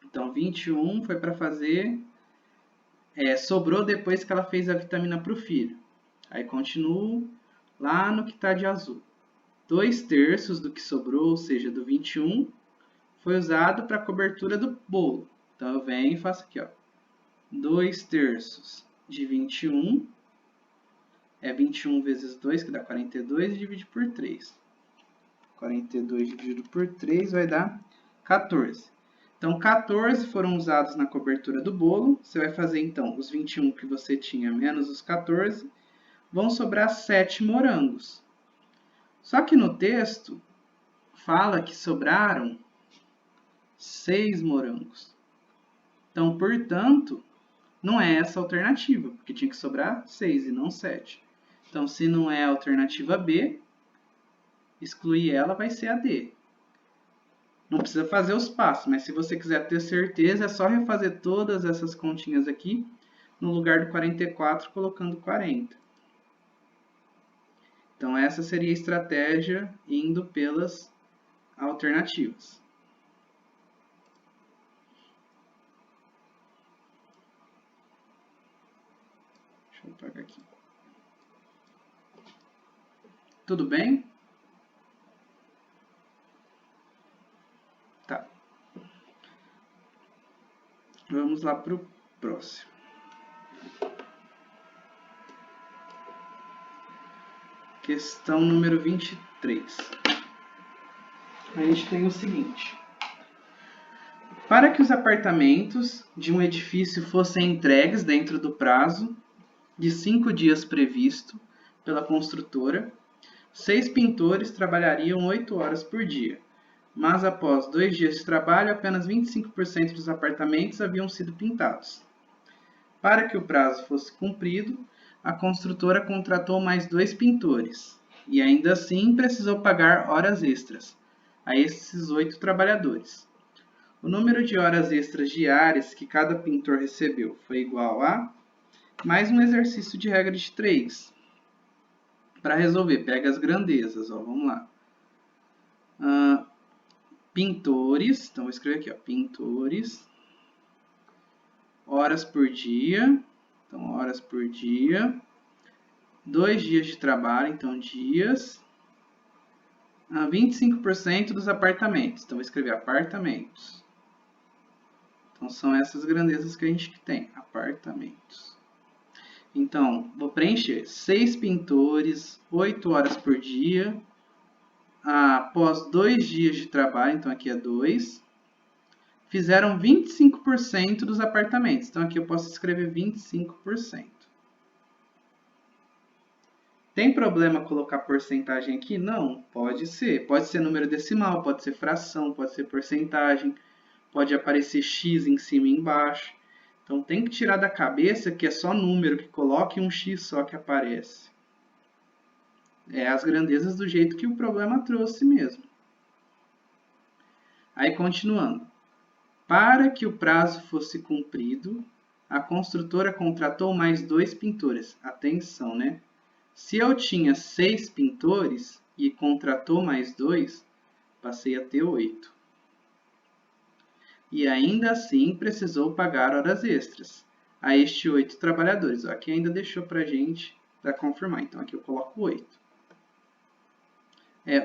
Então, 21 foi para fazer... sobrou depois que ela fez a vitamina para o filho. Aí, continuo lá no que está de azul. 2/3 do que sobrou, ou seja, do 21, foi usado para a cobertura do bolo. Então, eu venho e faço aqui, ó. 2/3 de 21 é 21 vezes 2, que dá 42, e divide por 3. 42 dividido por 3 vai dar 14. Então, 14 foram usados na cobertura do bolo. Você vai fazer, então, os 21 que você tinha menos os 14. Vão sobrar 7 morangos. Só que no texto fala que sobraram 6 morangos. Então, portanto, não é essa a alternativa, porque tinha que sobrar 6 e não 7. Então, se não é a alternativa B, excluir ela vai ser a D. Não precisa fazer os passos, mas se você quiser ter certeza, é só refazer todas essas continhas aqui, no lugar do 44, colocando 40. Então, essa seria a estratégia indo pelas alternativas. Deixa eu apagar aqui. Tudo bem? Tá. Vamos lá para o próximo. Questão número 23. A gente tem o seguinte. Para que os apartamentos de um edifício fossem entregues dentro do prazo de 5 dias previsto pela construtora, 6 pintores trabalhariam 8 horas por dia, mas após 2 dias de trabalho, apenas 25% dos apartamentos haviam sido pintados. Para que o prazo fosse cumprido, a construtora contratou mais 2 pintores, e ainda assim precisou pagar horas extras a esses 8 trabalhadores. O número de horas extras diárias que cada pintor recebeu foi igual a... mais um exercício de regra de 3. Para resolver, pega as grandezas, ó, vamos lá. Pintores, então vou escrever aqui, ó, pintores, horas por dia, então horas por dia, 2 dias de trabalho, então dias, 25% dos apartamentos, então vou escrever apartamentos. Então são essas grandezas que a gente tem, apartamentos. Então, vou preencher 6 pintores, 8 horas por dia, após 2 dias de trabalho, então aqui é 2, fizeram 25% dos apartamentos. Então aqui eu posso escrever 25%. Tem problema colocar porcentagem aqui? Não, pode ser. Pode ser número decimal, pode ser fração, pode ser porcentagem, pode aparecer x em cima e embaixo. Então tem que tirar da cabeça que é só número que coloca e um x só que aparece. É as grandezas do jeito que o problema trouxe mesmo. Aí continuando. Para que o prazo fosse cumprido, a construtora contratou mais 2 pintores. Atenção, né? Se eu tinha 6 pintores e contratou mais 2, passei a ter 8. E ainda assim precisou pagar horas extras a estes 8 trabalhadores. Aqui ainda deixou para a gente para confirmar. Então aqui eu coloco 8.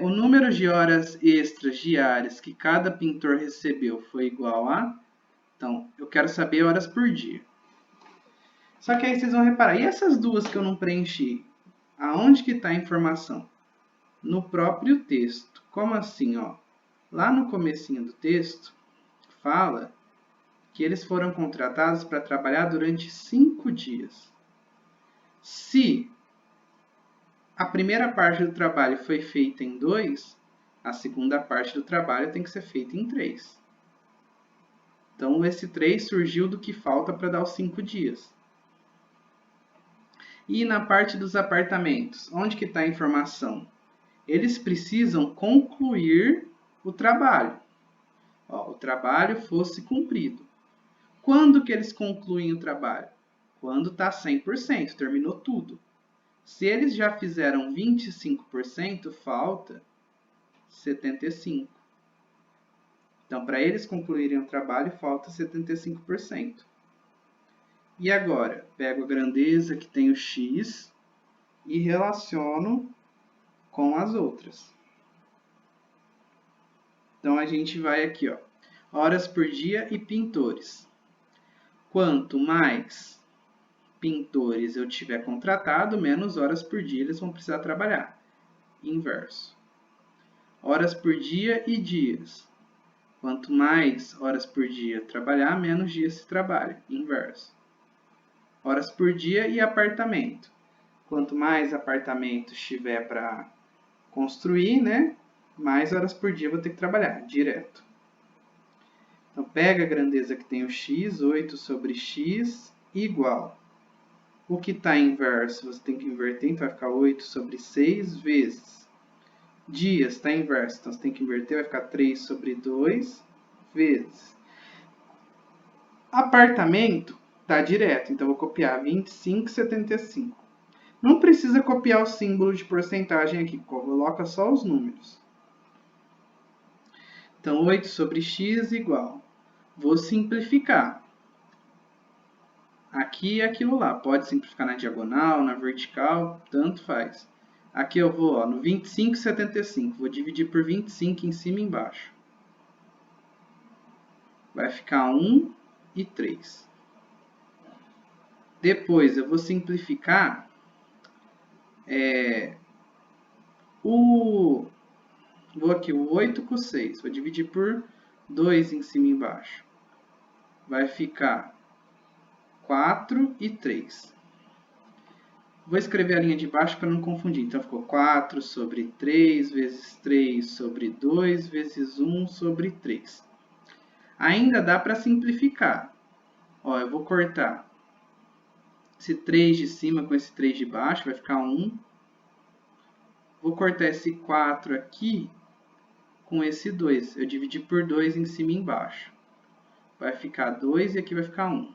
O número de horas extras diárias que cada pintor recebeu foi igual a... Então, eu quero saber horas por dia. Só que aí vocês vão reparar, e essas duas que eu não preenchi? Aonde que está a informação? No próprio texto. Como assim? Ó? Lá no comecinho do texto, fala que eles foram contratados para trabalhar durante 5 dias. Se a primeira parte do trabalho foi feita em 2, a segunda parte do trabalho tem que ser feita em 3. Então, esse 3 surgiu do que falta para dar os 5 dias. E na parte dos apartamentos, onde que está a informação? Eles precisam concluir o trabalho. O trabalho fosse cumprido. Quando que eles concluem o trabalho? Quando está 100%, terminou tudo. Se eles já fizeram 25%, falta 75%. Então, para eles concluírem o trabalho, falta 75%. E agora, pego a grandeza que tem o x e relaciono com as outras. Então, a gente vai aqui, ó, horas por dia e pintores. Quanto mais pintores eu tiver contratado, menos horas por dia eles vão precisar trabalhar. Inverso. Horas por dia e dias. Quanto mais horas por dia trabalhar, menos dias se trabalha. Inverso. Horas por dia e apartamento. Quanto mais apartamento tiver para construir, né, mais horas por dia eu vou ter que trabalhar, direto. Então, pega a grandeza que tem o x, 8 sobre x, igual. O que está inverso, você tem que inverter, então vai ficar 8 sobre 6 vezes. Dias está inverso, então você tem que inverter, vai ficar 3 sobre 2 vezes. Apartamento está direto, então eu vou copiar 25,75. Não precisa copiar o símbolo de porcentagem aqui, coloca só os números. Então, 8 sobre x igual. Vou simplificar. Aqui é aquilo lá. Pode simplificar na diagonal, na vertical, tanto faz. Aqui eu vou no 25,75. Vou dividir por 25 em cima e embaixo. Vai ficar 1 e 3. Depois eu vou simplificar vou aqui o 8 com 6. Vou dividir por 2 em cima e embaixo. Vai ficar 4 e 3. Vou escrever a linha de baixo para não confundir. Então, ficou 4 sobre 3 vezes 3 sobre 2 vezes 1 sobre 3. Ainda dá para simplificar. Eu vou cortar esse 3 de cima com esse 3 de baixo, vai ficar 1. Vou cortar esse 4 aqui com esse 2. Eu dividi por 2 em cima e embaixo. Vai ficar 2 e aqui vai ficar 1.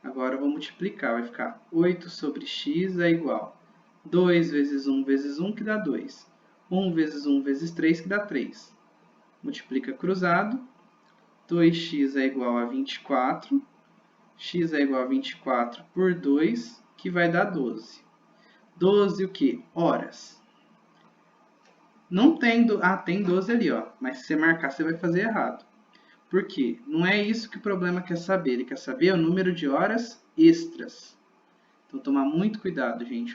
Agora eu vou multiplicar, vai ficar 8 sobre x é igual 2 vezes 1 vezes 1, que dá 2. 1 vezes 1 vezes 3, que dá 3. Multiplica cruzado. 2x é igual a 24. X é igual a 24 por 2, que vai dar 12. 12 o quê? Horas. Não tem... tem 12 ali, ó. Mas se você marcar, você vai fazer errado. Por quê? Não é isso que o problema quer saber. Ele quer saber o número de horas extras. Então, tomar muito cuidado, gente.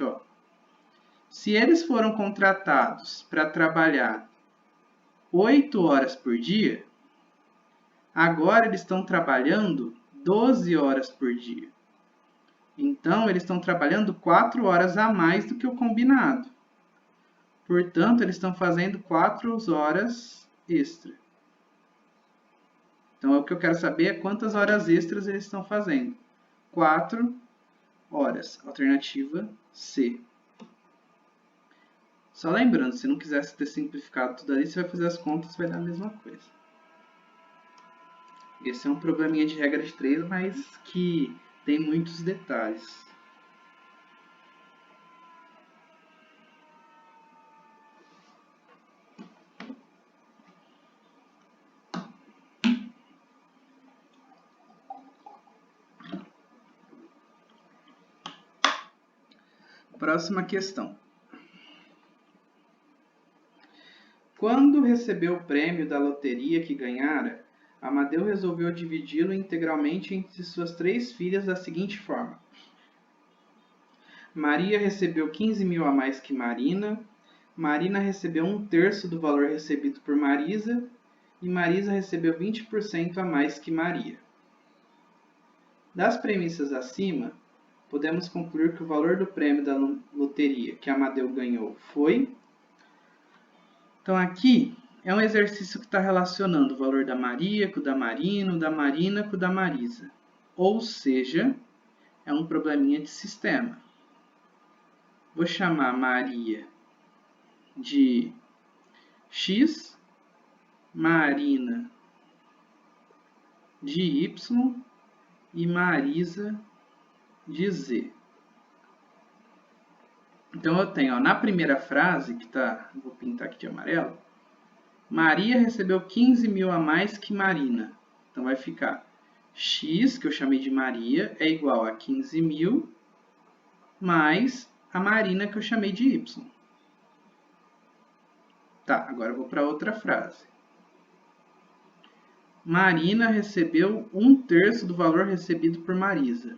Se eles foram contratados para trabalhar 8 horas por dia, agora eles estão trabalhando 12 horas por dia. Então, eles estão trabalhando 4 horas a mais do que o combinado. Portanto, eles estão fazendo 4 horas extra. Então, o que eu quero saber é quantas horas extras eles estão fazendo. 4 horas. Alternativa C. Só lembrando, se não quisesse ter simplificado tudo ali, você vai fazer as contas e vai dar a mesma coisa. Esse é um probleminha de regra de 3, mas que tem muitos detalhes. Próxima questão. Quando recebeu o prêmio da loteria que ganhara, Amadeu resolveu dividi-lo integralmente entre suas 3 filhas da seguinte forma. Maria recebeu 15.000 a mais que Marina, Marina recebeu 1/3 do valor recebido por Marisa e Marisa recebeu 20% a mais que Maria. Das premissas acima, podemos concluir que o valor do prêmio da loteria que Amadeu ganhou foi... Então, aqui é um exercício que está relacionando o valor da Maria com o da Marina, o da Marina com o da Marisa. Ou seja, é um probleminha de sistema. Vou chamar Maria de X, Marina de Y e Marisa de Z. Então, eu tenho, ó, na primeira frase, que tá, vou pintar aqui de amarelo, Maria recebeu 15 mil a mais que Marina. Então, vai ficar X, que eu chamei de Maria, é igual a 15 mil, mais a Marina, que eu chamei de Y. Tá, agora eu vou para outra frase. Marina recebeu 1/3 do valor recebido por Marisa.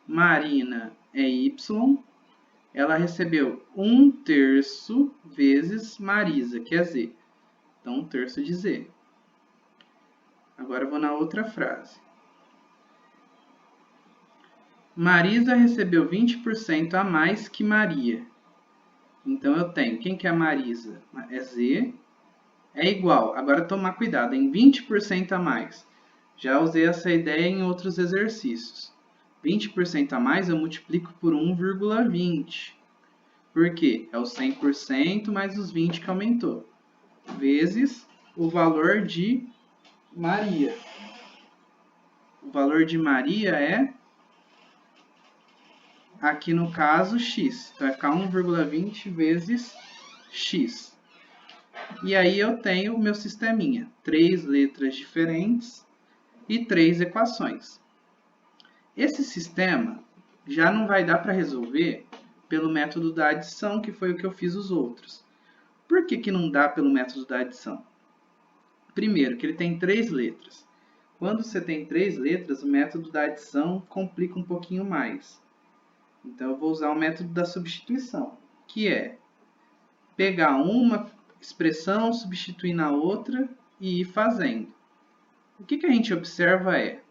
Marina é Y, ela recebeu 1/3 vezes Marisa, que é Z. Então, 1/3 de Z. Agora eu vou na outra frase. Marisa recebeu 20% a mais que Maria. Então, eu tenho, quem que é a Marisa? É Z. É igual, agora tomar cuidado, em 20% a mais. Já usei essa ideia em outros exercícios. 20% a mais eu multiplico por 1,20. Por quê? É o 100% mais os 20 que aumentou. Vezes o valor de Maria. O valor de Maria é, aqui no caso, X. Então, vai ficar 1,20 vezes X. E aí eu tenho o meu sisteminha. 3 letras diferentes e 3 equações. Esse sistema já não vai dar para resolver pelo método da adição, que foi o que eu fiz os outros. Por que que não dá pelo método da adição? Primeiro, que ele tem 3 letras. Quando você tem 3 letras, o método da adição complica um pouquinho mais. Então, eu vou usar o método da substituição, que é pegar uma expressão, substituir na outra e ir fazendo. O que a gente observa é,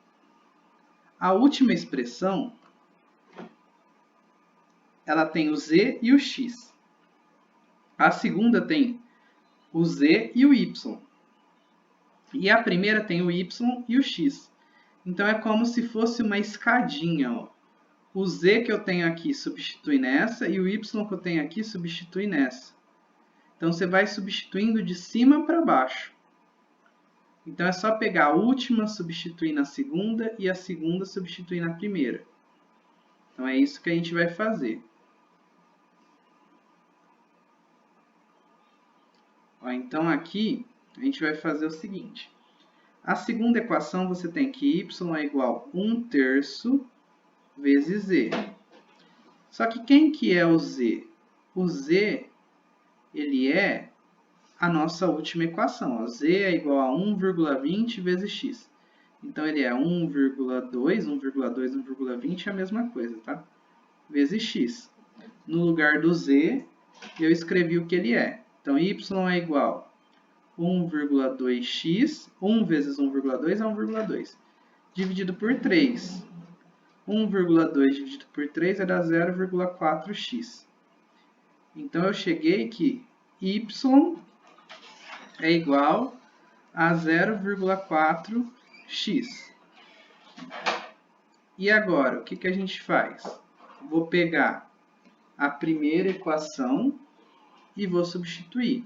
a última expressão, ela tem o Z e o X. A segunda tem o Z e o Y. E a primeira tem o Y e o X. Então, é como se fosse uma escadinha, ó. O Z que eu tenho aqui substitui nessa e o Y que eu tenho aqui substitui nessa. Então, você vai substituindo de cima para baixo. Então, é só pegar a última, substituir na segunda e a segunda substituir na primeira. Então, é isso que a gente vai fazer. Ó, então, aqui, a gente vai fazer o seguinte. A segunda equação, você tem que y é igual a 1/3 vezes z. Só que quem que é o z? O z, ele é a nossa última equação. Ó. Z é igual a 1,20 vezes x. Então, ele é 1,2, 1,20 é a mesma coisa, tá? Vezes x. No lugar do z, eu escrevi o que ele é. Então, y é igual a 1,2x. 1 vezes 1,2 é 1,2. Dividido por 3. 1,2 dividido por 3 vai dar 0,4x. Então, eu cheguei que y é igual a 0,4x. E agora, o que a gente faz? Vou pegar a primeira equação e vou substituir.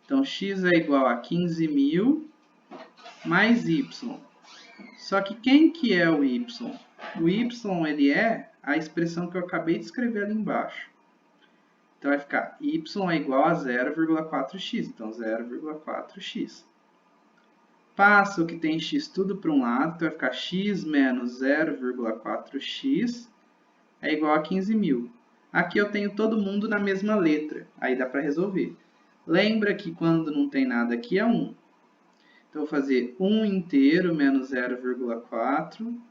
Então, x é igual a 15.000 mais y. Só que quem que é o y? O y, ele é a expressão que eu acabei de escrever ali embaixo. Então, vai ficar y é igual a 0,4x. Então, 0,4x. Passa o que tem x tudo para um lado. Então, vai ficar x menos 0,4x é igual a 15.000. Aqui eu tenho todo mundo na mesma letra. Aí dá para resolver. Lembra que quando não tem nada aqui é 1. Então, vou fazer 1 inteiro menos 0,4.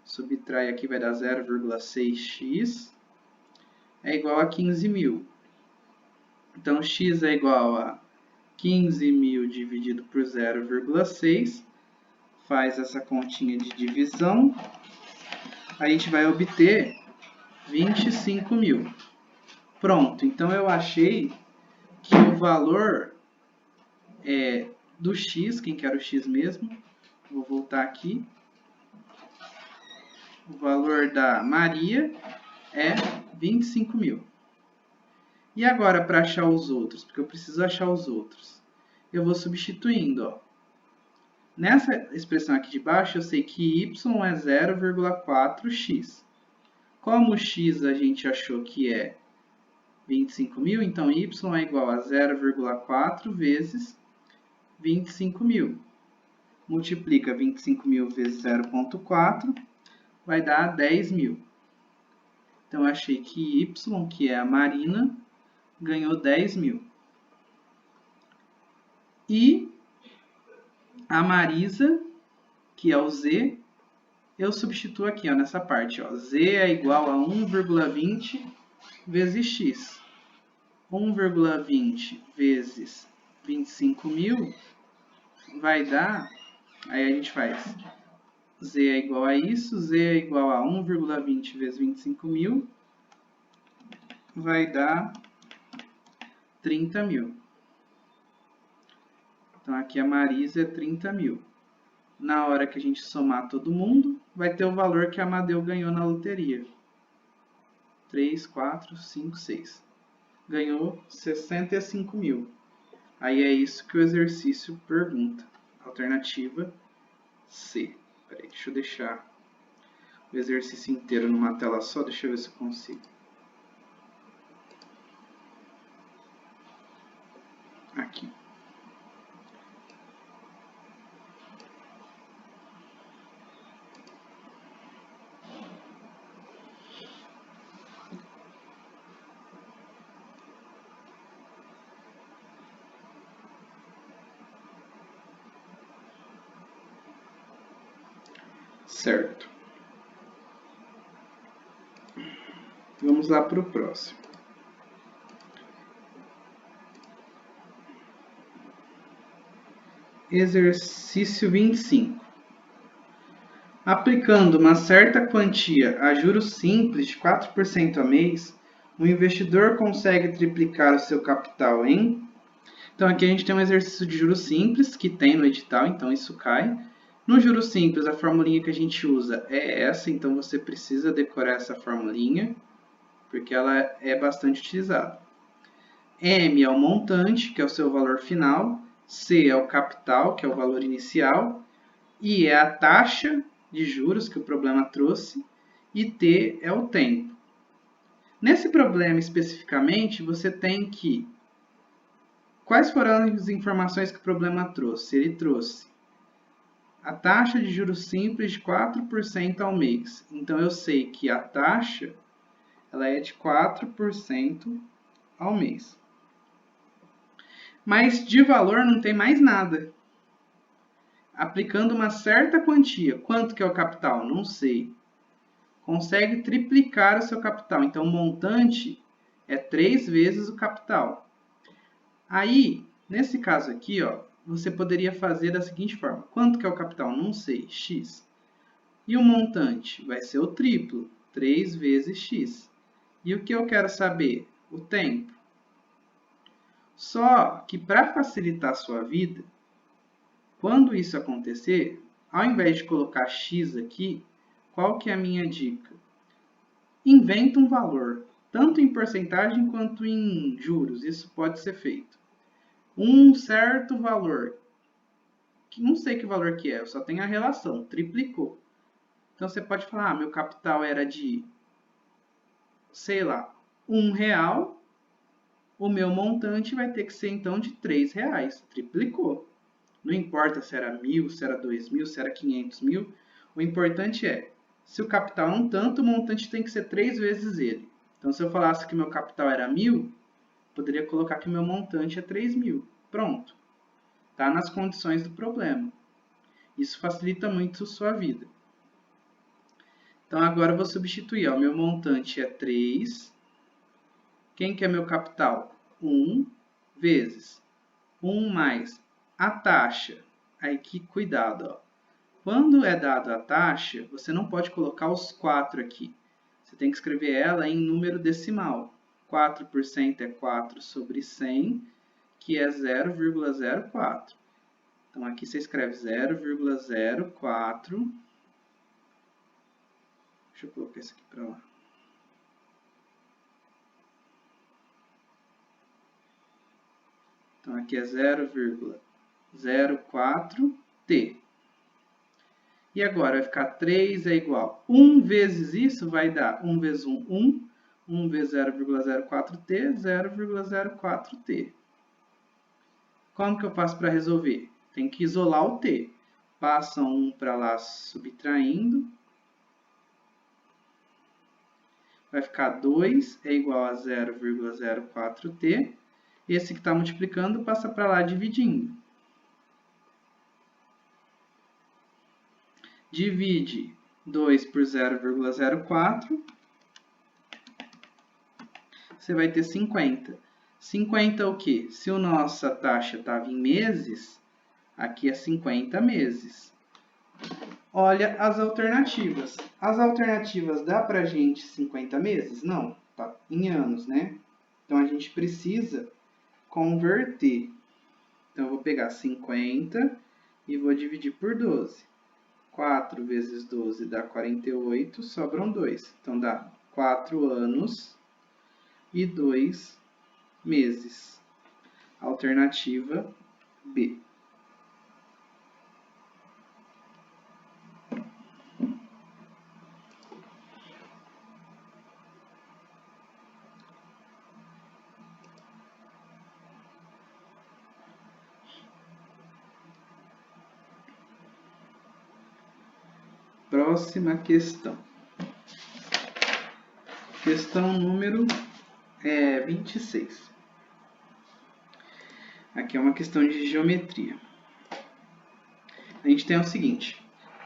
Subtrai aqui vai dar 0,6x. É igual a 15.000. Então, x é igual a 15.000 dividido por 0,6. Faz essa continha de divisão. A gente vai obter 25.000. Pronto. Então, eu achei que o valor do X, quem quer o X mesmo. Vou voltar aqui. O valor da Maria é 25 mil. E agora, para achar os outros, porque eu preciso achar os outros, eu vou substituindo. Ó. Nessa expressão aqui de baixo, eu sei que y é 0,4x. Como x a gente achou que é 25 mil, então y é igual a 0,4 vezes 25 mil. Multiplica 25 mil vezes 0,4, vai dar 10 mil. Então, eu achei que y, que é a Marina, ganhou 10 mil. E a Marisa, que é o Z, eu substituo aqui, ó, nessa parte. Ó, Z é igual a 1,20 vezes x. 1,20 vezes 25 mil vai dar... Aí a gente faz Z é igual a isso, Z é igual a 1,20 vezes 25 mil, vai dar 30 mil. Então, aqui a Marisa é 30 mil. Na hora que a gente somar todo mundo, vai ter o valor que a Amadeu ganhou na loteria. 3, 4, 5, 6. Ganhou 65 mil. Aí é isso que o exercício pergunta. Alternativa C. Peraí, deixa eu deixar o exercício inteiro numa tela só. Deixa eu ver se eu consigo. Aqui. Certo. Vamos lá para o próximo. Exercício 25. Aplicando uma certa quantia a juros simples de 4% a mês, o investidor consegue triplicar o seu capital em... Então, aqui a gente tem um exercício de juros simples, que tem no edital, então isso cai. No juros simples, a formulinha que a gente usa é essa, então você precisa decorar essa formulinha, porque ela é bastante utilizada. M é o montante, que é o seu valor final. C é o capital, que é o valor inicial. I é a taxa de juros que o problema trouxe. E T é o tempo. Nesse problema especificamente, você tem que... Quais foram as informações que o problema trouxe? Ele trouxe a taxa de juros simples de 4% ao mês. Então, eu sei que a taxa ela é de 4% ao mês. Mas de valor não tem mais nada. Aplicando uma certa quantia. Quanto que é o capital? Não sei. Consegue triplicar o seu capital. Então, o montante é 3 vezes o capital. Aí, nesse caso aqui, ó, você poderia fazer da seguinte forma. Quanto que é o capital? Não sei. X. E o montante? Vai ser o triplo. 3 vezes X. E o que eu quero saber? O tempo. Só que para facilitar a sua vida, quando isso acontecer, ao invés de colocar X aqui, qual que é a minha dica? Inventa um valor, tanto em porcentagem quanto em juros. Isso pode ser feito. Um certo valor, que não sei que valor que é, eu só tenho a relação, triplicou. Então, você pode falar, meu capital era de, sei lá, R$1, o meu montante vai ter que ser, então, de R$3, triplicou. Não importa se era 1.000, se era 2.000, se era 500 mil, o importante é, se o capital é um tanto, o montante tem que ser 3 vezes ele. Então, se eu falasse que meu capital era 1.000, poderia colocar que meu montante é 3.000. Pronto. Está nas condições do problema. Isso facilita muito a sua vida. Então, agora eu vou substituir. Ó, meu montante é 3. Quem que é meu capital? 1 vezes 1 mais a taxa. Aí, que cuidado. Ó. Quando é dada a taxa, você não pode colocar os 4 aqui. Você tem que escrever ela em número decimal. 4% é 4 sobre 100, que é 0,04. Então, aqui você escreve 0,04. Deixa eu colocar isso aqui para lá. Então, aqui é 0,04t. E agora vai ficar 3 é igual. 1 vezes isso vai dar 1 vezes 1, 1. 1 vezes 0,04t, 0,04t. Como que eu faço para resolver? Tem que isolar o t. Passa 1 para lá subtraindo. Vai ficar 2 é igual a 0,04t. Esse que está multiplicando passa para lá dividindo. Divide 2 por 0,04. Você vai ter 50. 50 é o quê? Se a nossa taxa estava em meses, aqui é 50 meses. Olha as alternativas. As alternativas dá para a gente 50 meses? Não, tá em anos, né? Então, a gente precisa converter. Então, eu vou pegar 50 e vou dividir por 12. 4 vezes 12 dá 48, sobram 2. Então, dá 4 anos e 2 meses. Alternativa B. Próxima questão. Questão número 26. Aqui é uma questão de geometria. A gente tem o seguinte.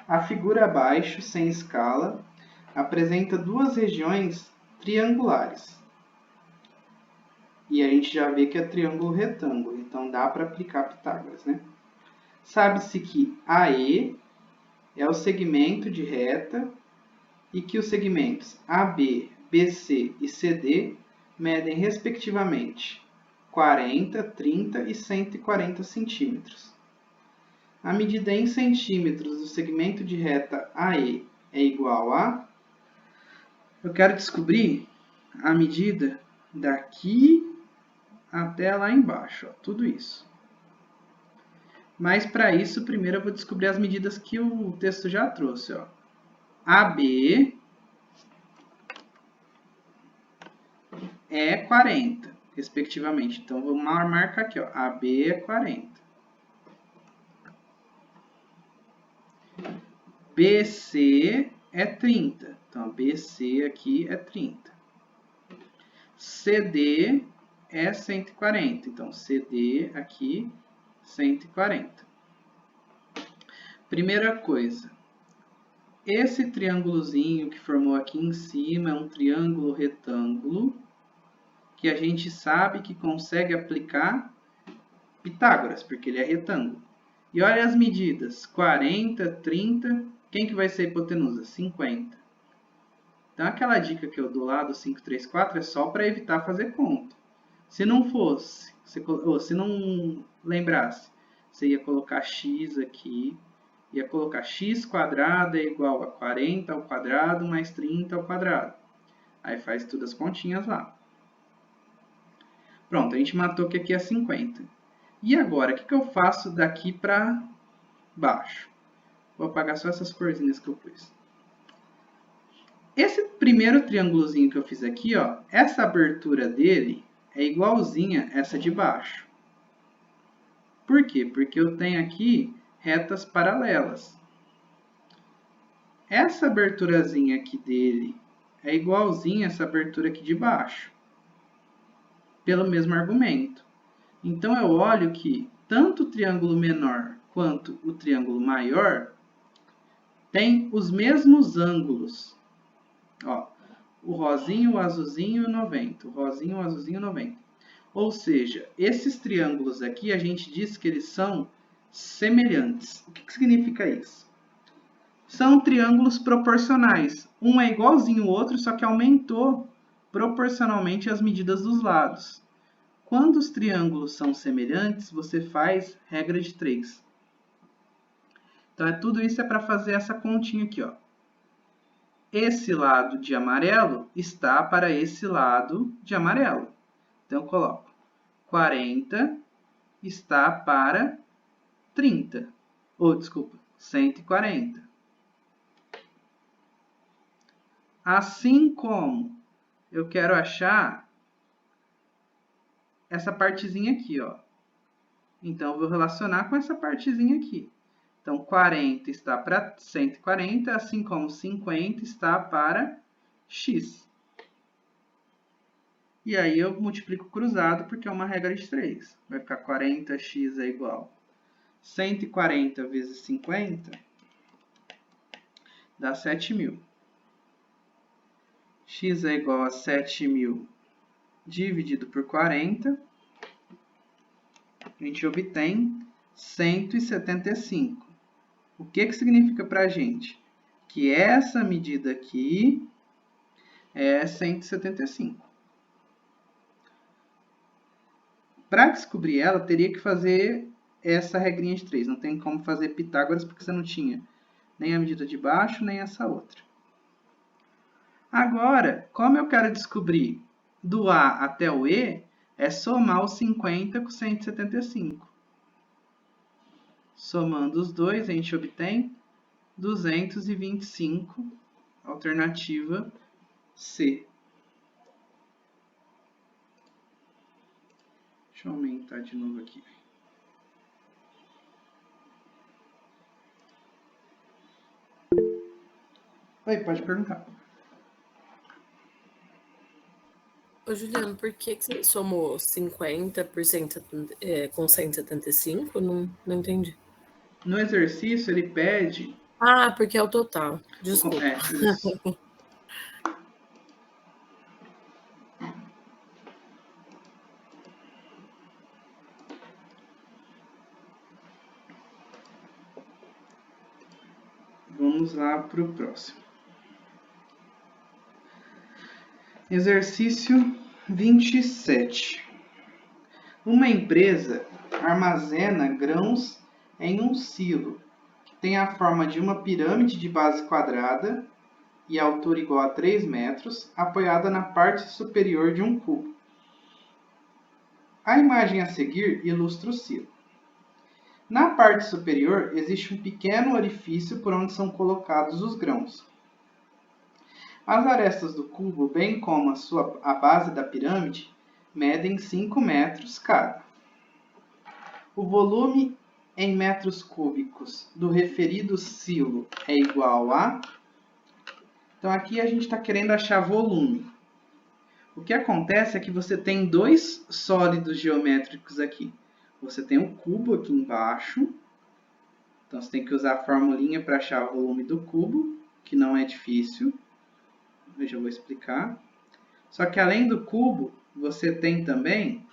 A figura abaixo, sem escala, apresenta duas regiões triangulares. E a gente já vê que é triângulo retângulo, então dá para aplicar Pitágoras, né? Sabe-se que AE é o segmento de reta e que os segmentos AB, BC e CD medem, respectivamente, 40, 30 e 140 centímetros. A medida em centímetros do segmento de reta AE é igual a... Eu quero descobrir a medida daqui até lá embaixo, ó, tudo isso. Mas para isso, primeiro eu vou descobrir as medidas que o texto já trouxe, ó. AB é 40, respectivamente. Então, vou marcar aqui, ó. AB é 40. BC é 30. Então, BC aqui é 30. CD é 140. Então, CD aqui, 140. Primeira coisa. Esse triângulozinho que formou aqui em cima é um triângulo retângulo que a gente sabe que consegue aplicar Pitágoras, porque ele é retângulo. E olha as medidas, 40, 30, quem que vai ser a hipotenusa? 50. Então, aquela dica que eu dou lá do 5, 3, 4 é só para evitar fazer conta. Se não fosse, se não lembrasse, você ia colocar x aqui, ia colocar x² é igual a 40 ao quadrado mais 30 ao quadrado. Aí faz todas as continhas lá. Pronto, a gente matou que aqui é 50. E agora, o que eu faço daqui para baixo? Vou apagar só essas corzinhas que eu pus. Esse primeiro triângulozinho que eu fiz aqui, ó, essa abertura dele é igualzinha a essa de baixo. Por quê? Porque eu tenho aqui retas paralelas. Essa aberturazinha aqui dele é igualzinha a essa abertura aqui de baixo. Pelo mesmo argumento. Então, eu olho que tanto o triângulo menor quanto o triângulo maior tem os mesmos ângulos. Ó, o rosinho, o azulzinho e o 90. O rosinho, o azulzinho e o 90. Ou seja, esses triângulos aqui, a gente diz que eles são semelhantes. O que significa isso? São triângulos proporcionais. Um é igualzinho ao outro, só que aumentou proporcionalmente as medidas dos lados. quando os triângulos são semelhantes, você faz regra de 3. Então, tudo isso é para fazer essa continha aqui, ó. Esse lado de amarelo está para esse lado de amarelo. Então, eu coloco 40 está para 30. Desculpa, 140. Assim como eu quero achar essa partezinha aqui, ó. Então, eu vou relacionar com essa partezinha aqui. Então, 40 está para 140, assim como 50 está para x. E aí, eu multiplico cruzado, porque é uma regra de 3. Vai ficar 40x é igual 140 vezes 50, dá 7.000. X é igual a 7.000 dividido por 40. A gente obtém 175. O que significa para a gente? Que essa medida aqui é 175. Para descobrir ela, teria que fazer essa regrinha de 3. Não tem como fazer Pitágoras, porque você não tinha nem a medida de baixo, nem essa outra. Agora, como eu quero descobrir do A até o E, é somar os 50 com 175. Somando os dois, a gente obtém 225, alternativa C. Deixa eu aumentar de novo aqui. Oi, pode perguntar. Ô, Juliano, por que você somou 50% com 175? Não entendi. No exercício, ele pede... Ah, porque é o total. Desculpa. Isso. Vamos lá para o próximo. Exercício 27. Uma empresa armazena grãos em um silo que tem a forma de uma pirâmide de base quadrada e altura igual a 3 metros, apoiada na parte superior de um cubo. A imagem a seguir ilustra o silo. Na parte superior existe um pequeno orifício por onde são colocados os grãos. As arestas do cubo, bem como a base da pirâmide, medem 5 metros cada. O volume em metros cúbicos do referido silo é igual a... Então, aqui a gente está querendo achar volume. O que acontece é que você tem dois sólidos geométricos aqui. Você tem o cubo aqui embaixo. Então, você tem que usar a formulinha para achar o volume do cubo, que não é difícil. Eu já vou explicar. Só que além do cubo, você tem também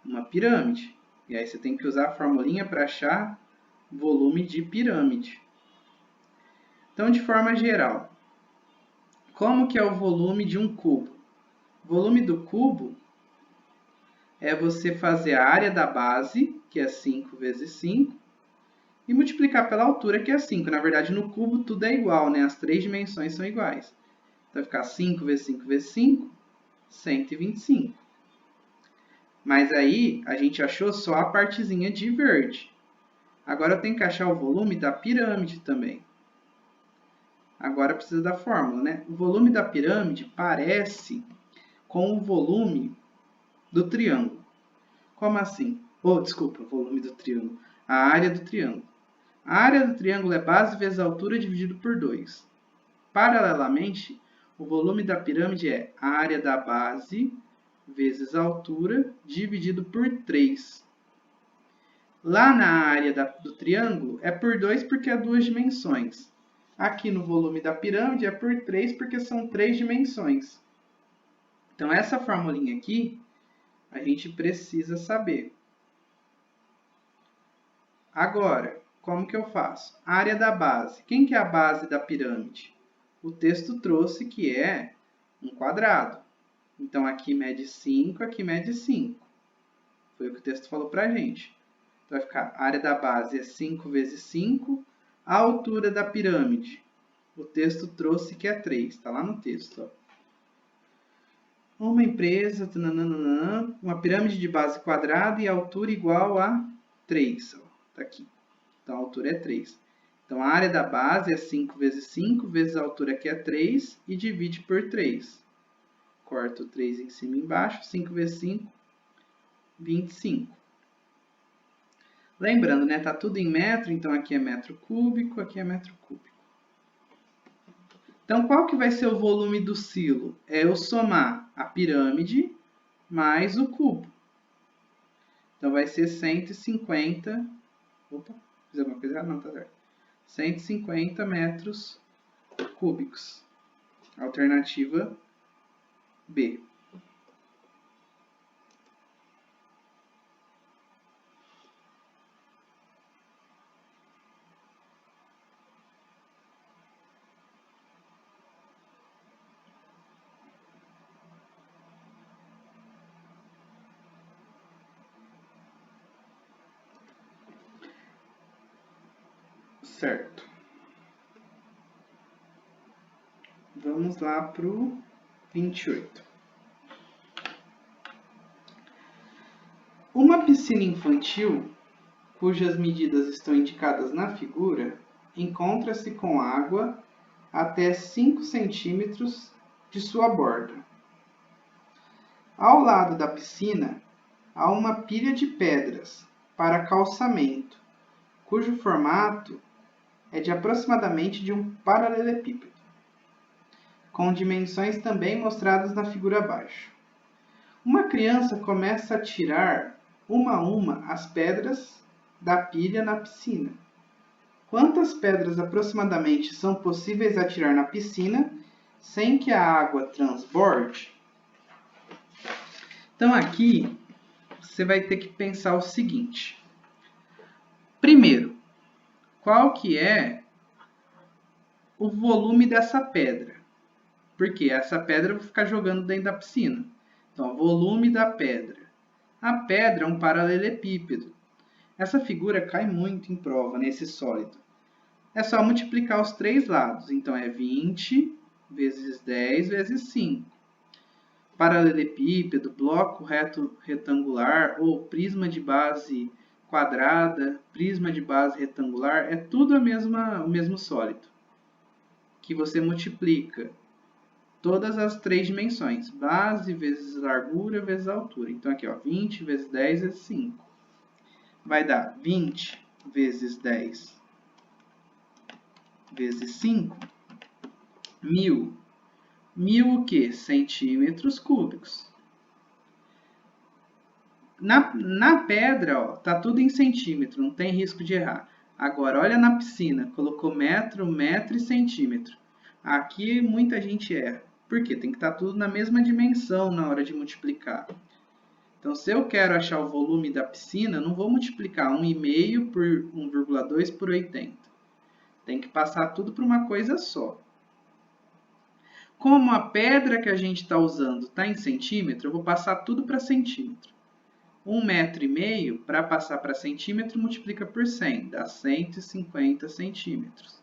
uma pirâmide. E aí você tem que usar a formulinha para achar volume de pirâmide. Então, de forma geral, como que é o volume de um cubo? O volume do cubo é você fazer a área da base, que é 5 vezes 5, e multiplicar pela altura, que é 5. Na verdade, no cubo tudo é igual, né? As três dimensões são iguais. Vai ficar 5 vezes 5 vezes 5, 125. Mas aí, a gente achou só a partezinha de verde. Agora eu tenho que achar o volume da pirâmide também. Agora precisa da fórmula, né? O volume da pirâmide parece com o volume do triângulo. Como assim? Desculpa, o volume do triângulo. A área do triângulo. A área do triângulo é base vezes altura dividido por 2. Paralelamente, o volume da pirâmide é a área da base vezes a altura dividido por 3. Lá na área do triângulo é por 2 porque é 2 dimensões. Aqui no volume da pirâmide é por 3 porque são 3 dimensões. Então, essa formulinha aqui, a gente precisa saber. Agora, como que eu faço? Área da base. Quem que é a base da pirâmide? O texto trouxe que é um quadrado. Então, aqui mede 5, aqui mede 5. Foi o que o texto falou para a gente. Então, vai ficar, a área da base é 5 vezes 5, a altura da pirâmide. O texto trouxe que é 3, está lá no texto. Ó. Uma empresa, uma pirâmide de base quadrada e altura igual a 3. Está aqui. Então, a altura é 3. Então, a área da base é 5 vezes 5, vezes a altura que é 3, e divide por 3. Corta o 3 em cima e embaixo. 5 vezes 5, 25. Lembrando, né? Tá tudo em metro, então aqui é metro cúbico, aqui é metro cúbico. Então, qual que vai ser o volume do silo? É eu somar a pirâmide mais o cubo. Então, vai ser 150... Opa, fiz alguma coisa errada? Não, tá certo. 150 metros cúbicos. Alternativa B. Certo. Vamos lá para o 28. Uma piscina infantil, cujas medidas estão indicadas na figura, encontra-se com água até 5 centímetros de sua borda. Ao lado da piscina, há uma pilha de pedras para calçamento, cujo formato é de aproximadamente de um paralelepípedo, com dimensões também mostradas na figura abaixo. Uma criança começa a tirar uma a uma as pedras da pilha na piscina. Quantas pedras aproximadamente são possíveis atirar na piscina sem que a água transborde? Então aqui você vai ter que pensar o seguinte. Primeiro, qual que é o volume dessa pedra? Porque essa pedra eu vou ficar jogando dentro da piscina. Então, volume da pedra. A pedra é um paralelepípedo. Essa figura cai muito em prova nesse sólido. É só multiplicar os três lados. Então, é 20 vezes 10 vezes 5. Paralelepípedo, bloco reto retangular ou prisma de base quadrada, prisma de base retangular, é tudo o mesmo sólido. Que você multiplica todas as três dimensões. Base vezes largura vezes altura. Então, aqui, ó, 20 vezes 10 vezes 5. Vai dar 20 vezes 10 vezes 5, 1000. 1000 o quê? Centímetros cúbicos. Na pedra, ó, tá tudo em centímetro, não tem risco de errar. Agora, olha na piscina, colocou metro, metro e centímetro. Aqui muita gente erra. Por quê? Tem que estar tudo na mesma dimensão na hora de multiplicar. Então, se eu quero achar o volume da piscina, não vou multiplicar 1,5 por 1,2 por 80. Tem que passar tudo para uma coisa só. Como a pedra que a gente está usando está em centímetro, eu vou passar tudo para centímetro. 1,5 metro, para passar para centímetro, multiplica por 100, dá 150 centímetros.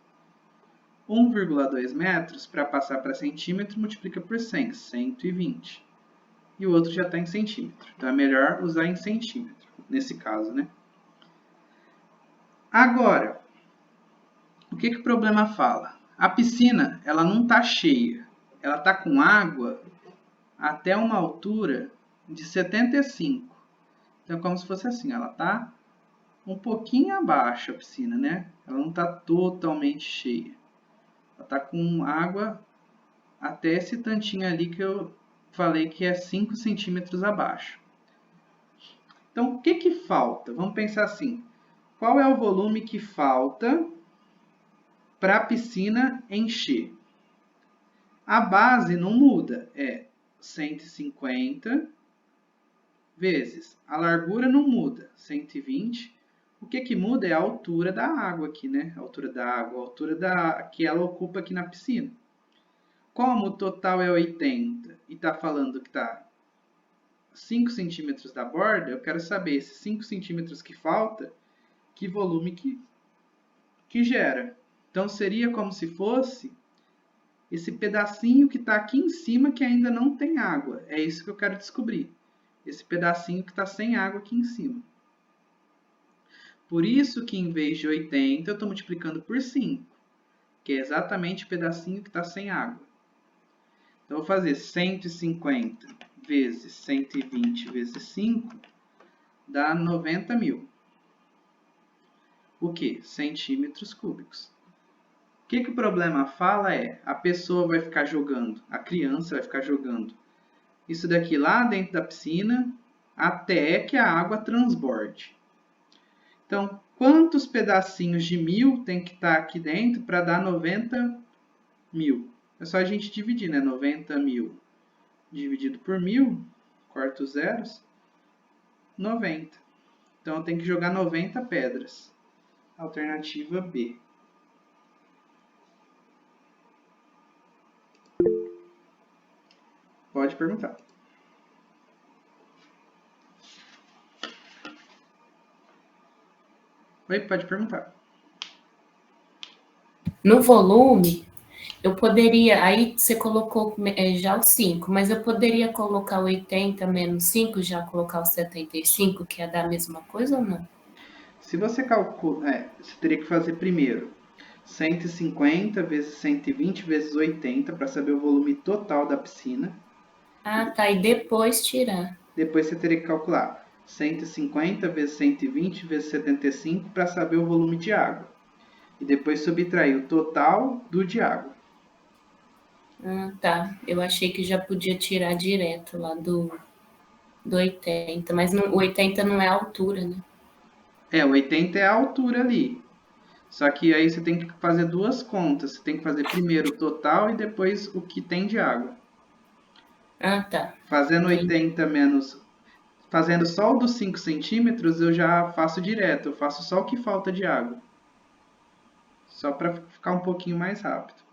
1,2 metros, para passar para centímetro, multiplica por 100, 120. E o outro já está em centímetro. Então, é melhor usar em centímetro, nesse caso, né? Agora, o que o problema fala? A piscina, ela não está cheia. Ela está com água até uma altura de 75. Então, é como se fosse assim, ela está um pouquinho abaixo a piscina, né? Ela não está totalmente cheia. Ela está com água até esse tantinho ali que eu falei que é 5 centímetros abaixo. Então, o que falta? Vamos pensar assim. Qual é o volume que falta para a piscina encher? A base não muda. É 150 vezes. A largura não muda. 120. O que muda é a altura da água aqui, né? A altura da água, a altura que ela ocupa aqui na piscina. Como o total é 80 e está falando que está 5 centímetros da borda, eu quero saber esses 5 centímetros que falta, que volume que gera. Então, seria como se fosse esse pedacinho que está aqui em cima que ainda não tem água. É isso que eu quero descobrir. Esse pedacinho que está sem água aqui em cima. Por isso que em vez de 80, eu estou multiplicando por 5, que é exatamente o pedacinho que está sem água. Então, eu vou fazer 150 vezes 120 vezes 5, dá 90 mil. O que? Centímetros cúbicos. O que o problema fala é, a pessoa vai ficar jogando, a criança vai ficar jogando isso daqui lá dentro da piscina até que a água transborde. Então, quantos pedacinhos de 1000 tem que estar aqui dentro para dar 90 mil? É só a gente dividir, né? 90 mil dividido por 1000, corta os zeros, 90. Então, eu tenho que jogar 90 pedras. Alternativa B. Pode perguntar. Oi, pode perguntar. No volume, eu poderia. Aí você colocou já o 5, mas eu poderia colocar o 80 menos 5, já colocar o 75, que é da mesma coisa ou não? Se você calcula, você teria que fazer primeiro 150 vezes 120 vezes 80 para saber o volume total da piscina. Ah, tá. E depois tirar. Depois você teria que calcular 150 vezes 120 vezes 75 para saber o volume de água. E depois subtrair o total do de água. Ah, tá. Eu achei que já podia tirar direto lá do 80, mas o 80 não é a altura, né? O 80 é a altura ali. Só que aí você tem que fazer duas contas. Você tem que fazer primeiro o total e depois o que tem de água. Ah, tá. Fazendo 80 menos... Fazendo só o dos 5 centímetros, eu já faço direto. Eu faço só o que falta de água. Só para ficar um pouquinho mais rápido.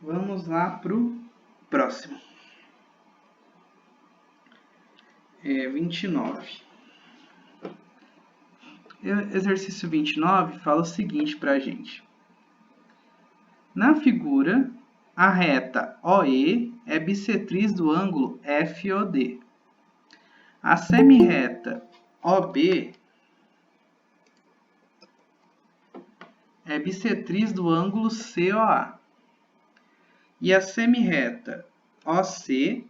Vamos lá para o próximo. 29. Exercício 29 fala o seguinte para a gente. Na figura, a reta OE é bissetriz do ângulo FOD. A semirreta OB é bissetriz do ângulo COA. E a semirreta OC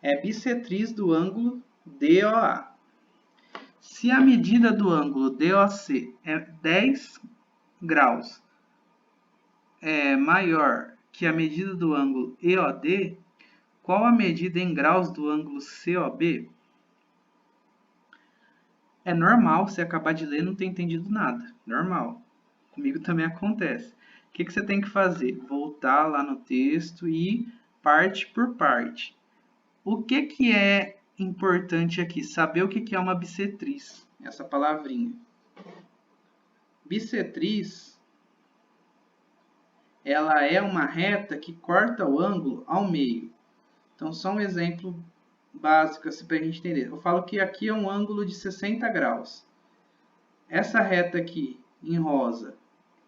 é bissetriz do ângulo DOA. Se a medida do ângulo DOC é 10 graus maior que a medida do ângulo EOD, qual a medida em graus do ângulo COB? É normal você acabar de ler e não ter entendido nada. Normal. Comigo também acontece. O que você tem que fazer? Voltar lá no texto e parte por parte. O que é importante aqui? Saber o que é uma bissetriz. Essa palavrinha. Bissetriz, ela é uma reta que corta o ângulo ao meio. Então, só um exemplo básico assim, para a gente entender. Eu falo que aqui é um ângulo de 60 graus. Essa reta aqui, em rosa,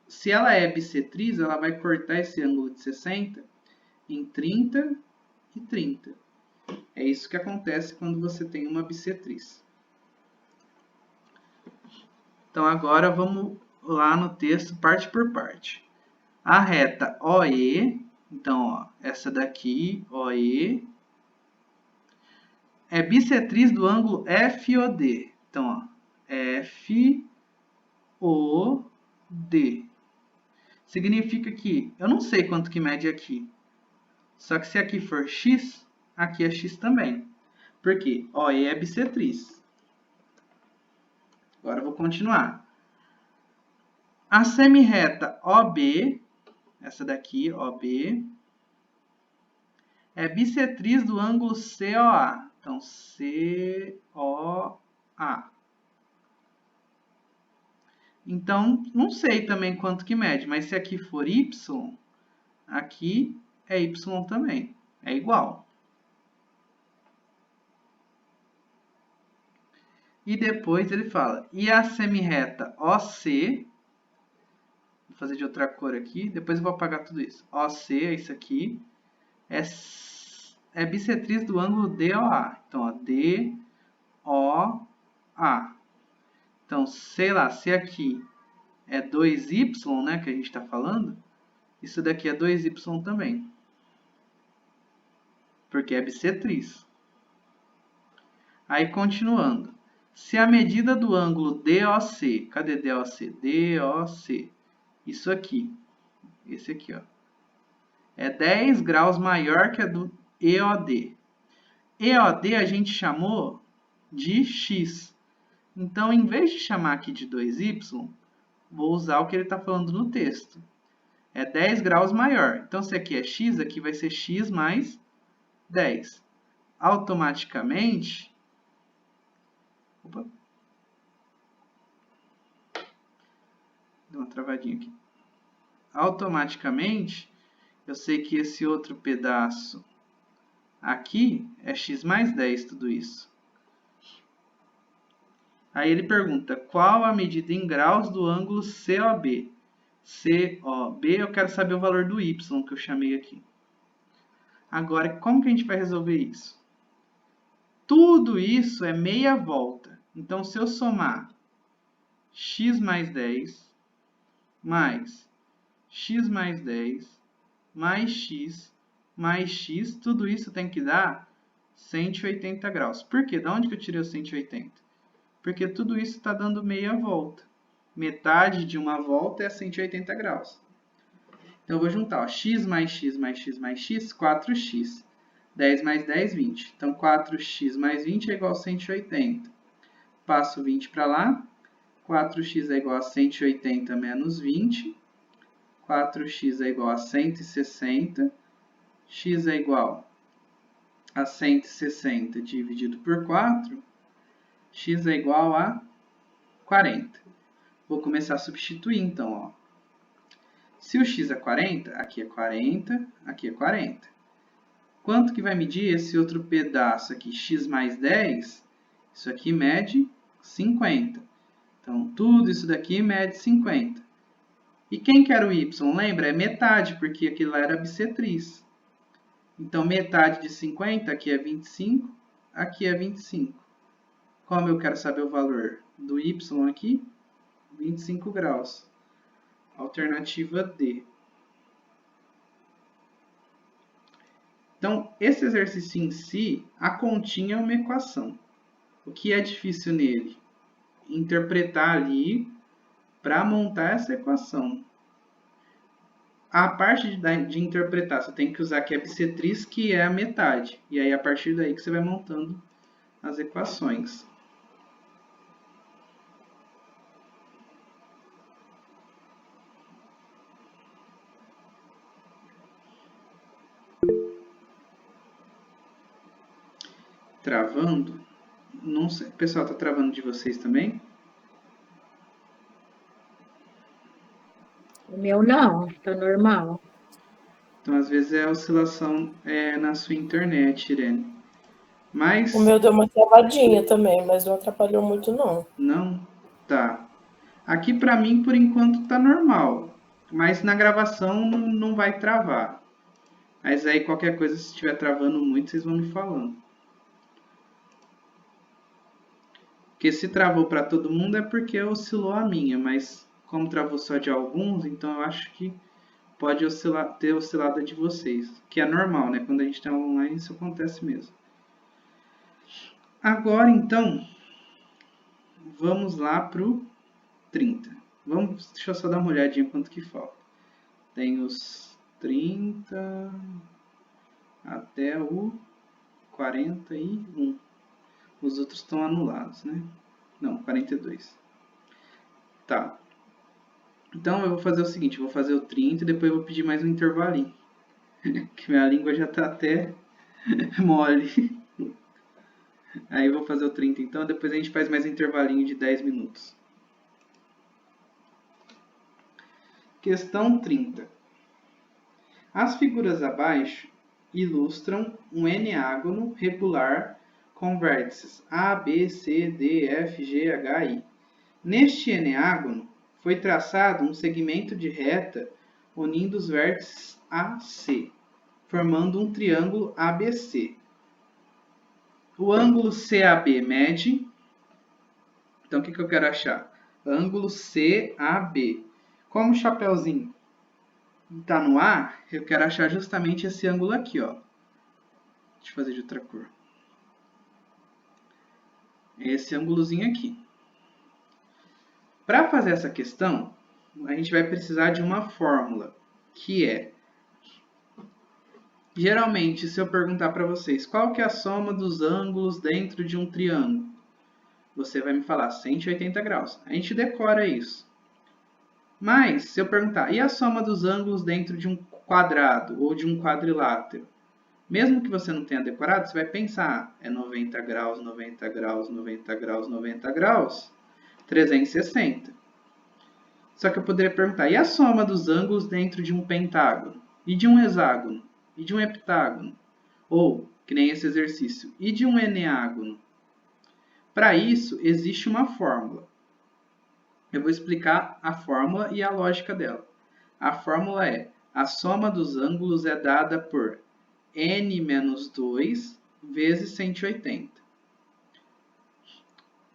se ela é bissetriz, ela vai cortar esse ângulo de 60 em 30 e 30. É isso que acontece quando você tem uma bissetriz. Então, agora vamos lá no texto, parte por parte. A reta OE, então, ó, essa daqui, OE, é bissetriz do ângulo FOD. Então, ó, FOD. Significa que eu não sei quanto que mede aqui. Só que se aqui for X, aqui é X também. Por quê? OE é bissetriz. Agora eu vou continuar. A semirreta OB, essa daqui, OB, é bissetriz do ângulo COA. Então, COA. Então, não sei também quanto que mede, mas se aqui for y, aqui é y também. É igual. E depois ele fala, e a semirreta OC, vou fazer de outra cor aqui, depois eu vou apagar tudo isso. OC é isso aqui, é bissetriz do ângulo DOA. Então, ó, DOA. Então, sei lá, se aqui é 2y, né, que a gente está falando, isso daqui é 2y também. Porque é bissetriz. Aí, continuando. Se a medida do ângulo DOC, cadê DOC? DOC, isso aqui, esse aqui, ó, é 10 graus maior que a do EOD. EOD a gente chamou de X. Então, em vez de chamar aqui de 2y, vou usar o que ele está falando no texto. É 10 graus maior. Então, se aqui é x, aqui vai ser x mais 10. Automaticamente... Opa! Deu uma travadinha aqui. Automaticamente, eu sei que esse outro pedaço aqui é x mais 10, tudo isso. Aí ele pergunta, qual a medida em graus do ângulo COB? COB, eu quero saber o valor do y que eu chamei aqui. Agora, como que a gente vai resolver isso? Tudo isso é meia volta. Então, se eu somar x mais 10, mais x mais 10, mais x, tudo isso tem que dar 180 graus. Por quê? Da onde que eu tirei o 180? Porque tudo isso está dando meia volta. Metade de uma volta é 180 graus. Então, eu vou juntar, ó, x mais x mais x mais x, 4x. 10 mais 10, 20. Então, 4x mais 20 é igual a 180. Passo 20 para lá. 4x é igual a 180 menos 20. 4x é igual a 160. X é igual a 160 dividido por 4. X é igual a 40. Vou começar a substituir, então, ó. Se o x é 40, aqui é 40, aqui é 40. Quanto que vai medir esse outro pedaço aqui? X mais 10, isso aqui mede 50. Então, tudo isso daqui mede 50. E quem que era o y? Lembra? É metade, porque aquilo lá era bissetriz. Então, metade de 50, aqui é 25, aqui é 25. Como eu quero saber o valor do y aqui? 25 graus. Alternativa D. Então, esse exercício em si, a continha é uma equação. O que é difícil nele? Interpretar ali para montar essa equação. A parte de interpretar, você tem que usar aqui a bissetriz, que é a metade. E aí, a partir daí que você vai montando as equações. Travando? Não sei. Pessoal, tá travando de vocês também? O meu não, tá normal. Então, às vezes é a oscilação na sua internet, Irene. Mas... O meu deu uma travadinha também, mas não atrapalhou muito, não. Não? Tá. Aqui, pra mim, por enquanto, tá normal. Mas na gravação não vai travar. Mas aí, qualquer coisa, se estiver travando muito, vocês vão me falando. Porque se travou para todo mundo é porque oscilou a minha, mas como travou só de alguns, então eu acho que pode ter oscilado a de vocês, que é normal, né? Quando a gente está online, isso acontece mesmo. Agora, então, vamos lá para o 30. Deixa eu só dar uma olhadinha quanto que falta. Tem os 30 até o 41. Os outros estão anulados, né? Não, 42. Tá. Então, eu vou fazer o seguinte. Eu vou fazer o 30 e depois eu vou pedir mais um intervalinho. Que minha língua já tá até mole. Aí eu vou fazer o 30 então. Depois a gente faz mais um intervalinho de 10 minutos. Questão 30. As figuras abaixo ilustram um eneágono regular com vértices A, B, C, D, F, G, H, I. Neste eneágono foi traçado um segmento de reta unindo os vértices A, C, formando um triângulo ABC. O ângulo CAB mede... Então, o que eu quero achar? Ângulo CAB. Como o chapeuzinho está no A, eu quero achar justamente esse ângulo aqui, ó. Deixa eu fazer de outra cor. Esse ângulozinho aqui. Para fazer essa questão, a gente vai precisar de uma fórmula, que é... Geralmente, se eu perguntar para vocês qual que é a soma dos ângulos dentro de um triângulo, você vai me falar 180 graus. A gente decora isso. Mas, se eu perguntar, e a soma dos ângulos dentro de um quadrado ou de um quadrilátero? Mesmo que você não tenha decorado, você vai pensar, é 90 graus, 90 graus, 90 graus, 90 graus, 360. Só que eu poderia perguntar, e a soma dos ângulos dentro de um pentágono? E de um hexágono? E de um heptágono? Ou, que nem esse exercício, e de um eneágono? Para isso, existe uma fórmula. Eu vou explicar a fórmula e a lógica dela. A fórmula é, a soma dos ângulos é dada por n menos 2 vezes 180.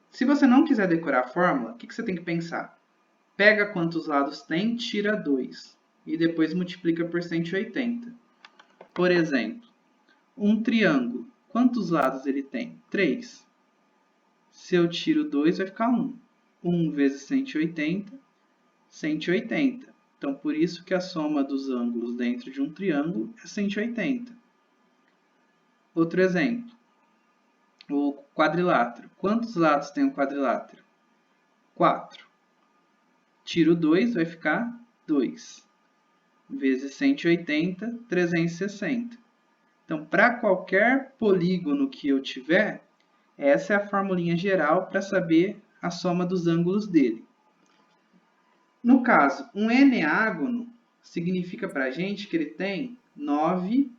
Se você não quiser decorar a fórmula, o que você tem que pensar? Pega quantos lados tem, tira 2 e depois multiplica por 180. Por exemplo, um triângulo, quantos lados ele tem? 3. Se eu tiro 2, vai ficar 1. 1 vezes 180, 180. Então, por isso que a soma dos ângulos dentro de um triângulo é 180. Outro exemplo, o quadrilátero. Quantos lados tem um quadrilátero? 4. Tiro 2, vai ficar 2. Vezes 180, 360. Então, para qualquer polígono que eu tiver, essa é a formulinha geral para saber a soma dos ângulos dele. No caso, um eneágono significa para a gente que ele tem 9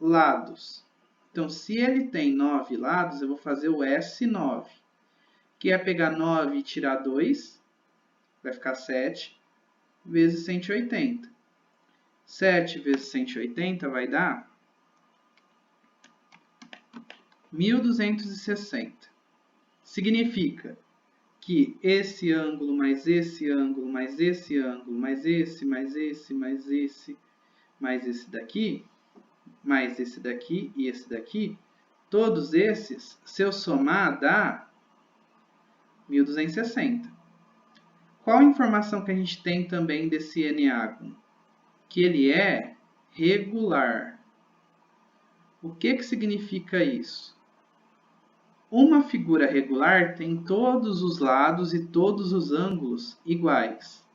lados. Então, se ele tem 9 lados, eu vou fazer o S9, que é pegar 9 e tirar 2, vai ficar 7, vezes 180. 7 vezes 180 vai dar 1.260. Significa que esse ângulo, mais esse ângulo, mais esse ângulo, mais esse, mais esse, mais esse, mais esse daqui, mais esse daqui e esse daqui, todos esses, se eu somar, dá 1.260. Qual a informação que a gente tem também desse eneágono? Que ele é regular. O que significa isso? Uma figura regular tem todos os lados e todos os ângulos iguais.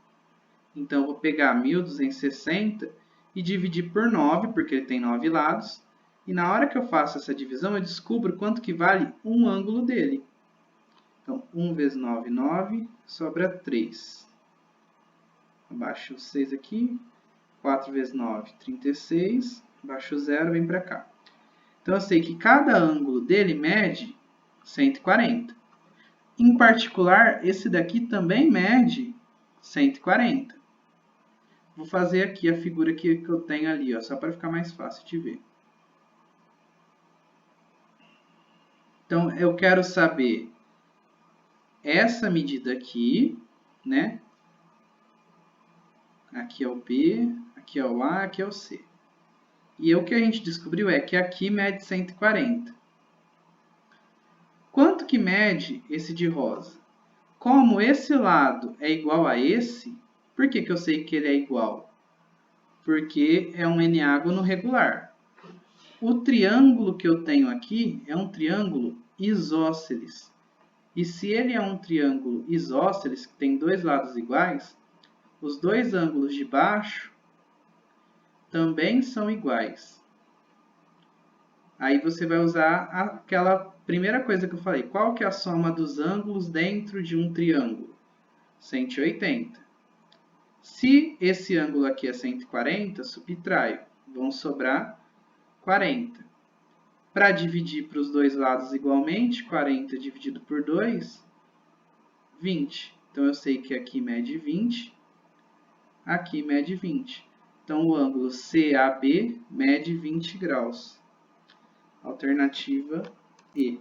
Então, eu vou pegar 1.260 e dividir por 9, porque ele tem 9 lados. E na hora que eu faço essa divisão, eu descubro quanto que vale um ângulo dele. Então, 1 vezes 9, 9, sobra 3. Abaixo o 6 aqui. 4 vezes 9, 36. Abaixo o 0, vem para cá. Então, eu sei que cada ângulo dele mede 140. Em particular, esse daqui também mede 140. Vou fazer aqui a figura que eu tenho ali, ó, só para ficar mais fácil de ver. Então, eu quero saber essa medida aqui, né? Aqui é o B, aqui é o A, aqui é o C. E o que a gente descobriu é que aqui mede 140. Quanto que mede esse de rosa? Como esse lado é igual a esse, por que eu sei que ele é igual? Porque é um eneágono regular. O triângulo que eu tenho aqui é um triângulo isósceles. E se ele é um triângulo isósceles, que tem dois lados iguais, os dois ângulos de baixo também são iguais. Aí você vai usar aquela primeira coisa que eu falei. Qual que é a soma dos ângulos dentro de um triângulo? 180. Se esse ângulo aqui é 140, subtraio. Vão sobrar 40. Para dividir para os dois lados igualmente, 40 dividido por 2, 20. Então, eu sei que aqui mede 20, aqui mede 20. Então, o ângulo CAB mede 20 graus. Alternativa E.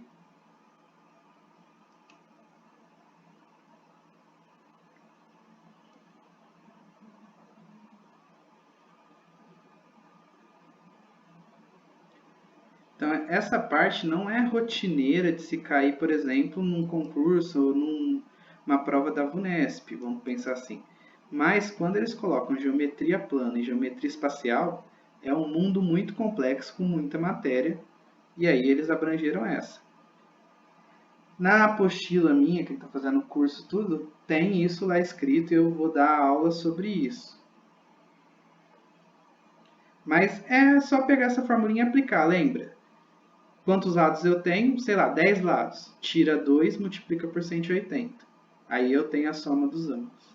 Então, essa parte não é rotineira de se cair, por exemplo, num concurso ou numa prova da VUNESP, vamos pensar assim. Mas, quando eles colocam geometria plana e geometria espacial, é um mundo muito complexo, com muita matéria, e aí eles abrangeram essa. Na apostila minha, que está fazendo o curso tudo, tem isso lá escrito e eu vou dar aula sobre isso. Mas é só pegar essa formulinha e aplicar, lembra? Quantos lados eu tenho? Sei lá, 10 lados. Tira 2, multiplica por 180. Aí eu tenho a soma dos ângulos.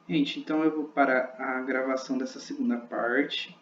Gente, então eu vou parar a gravação dessa segunda parte.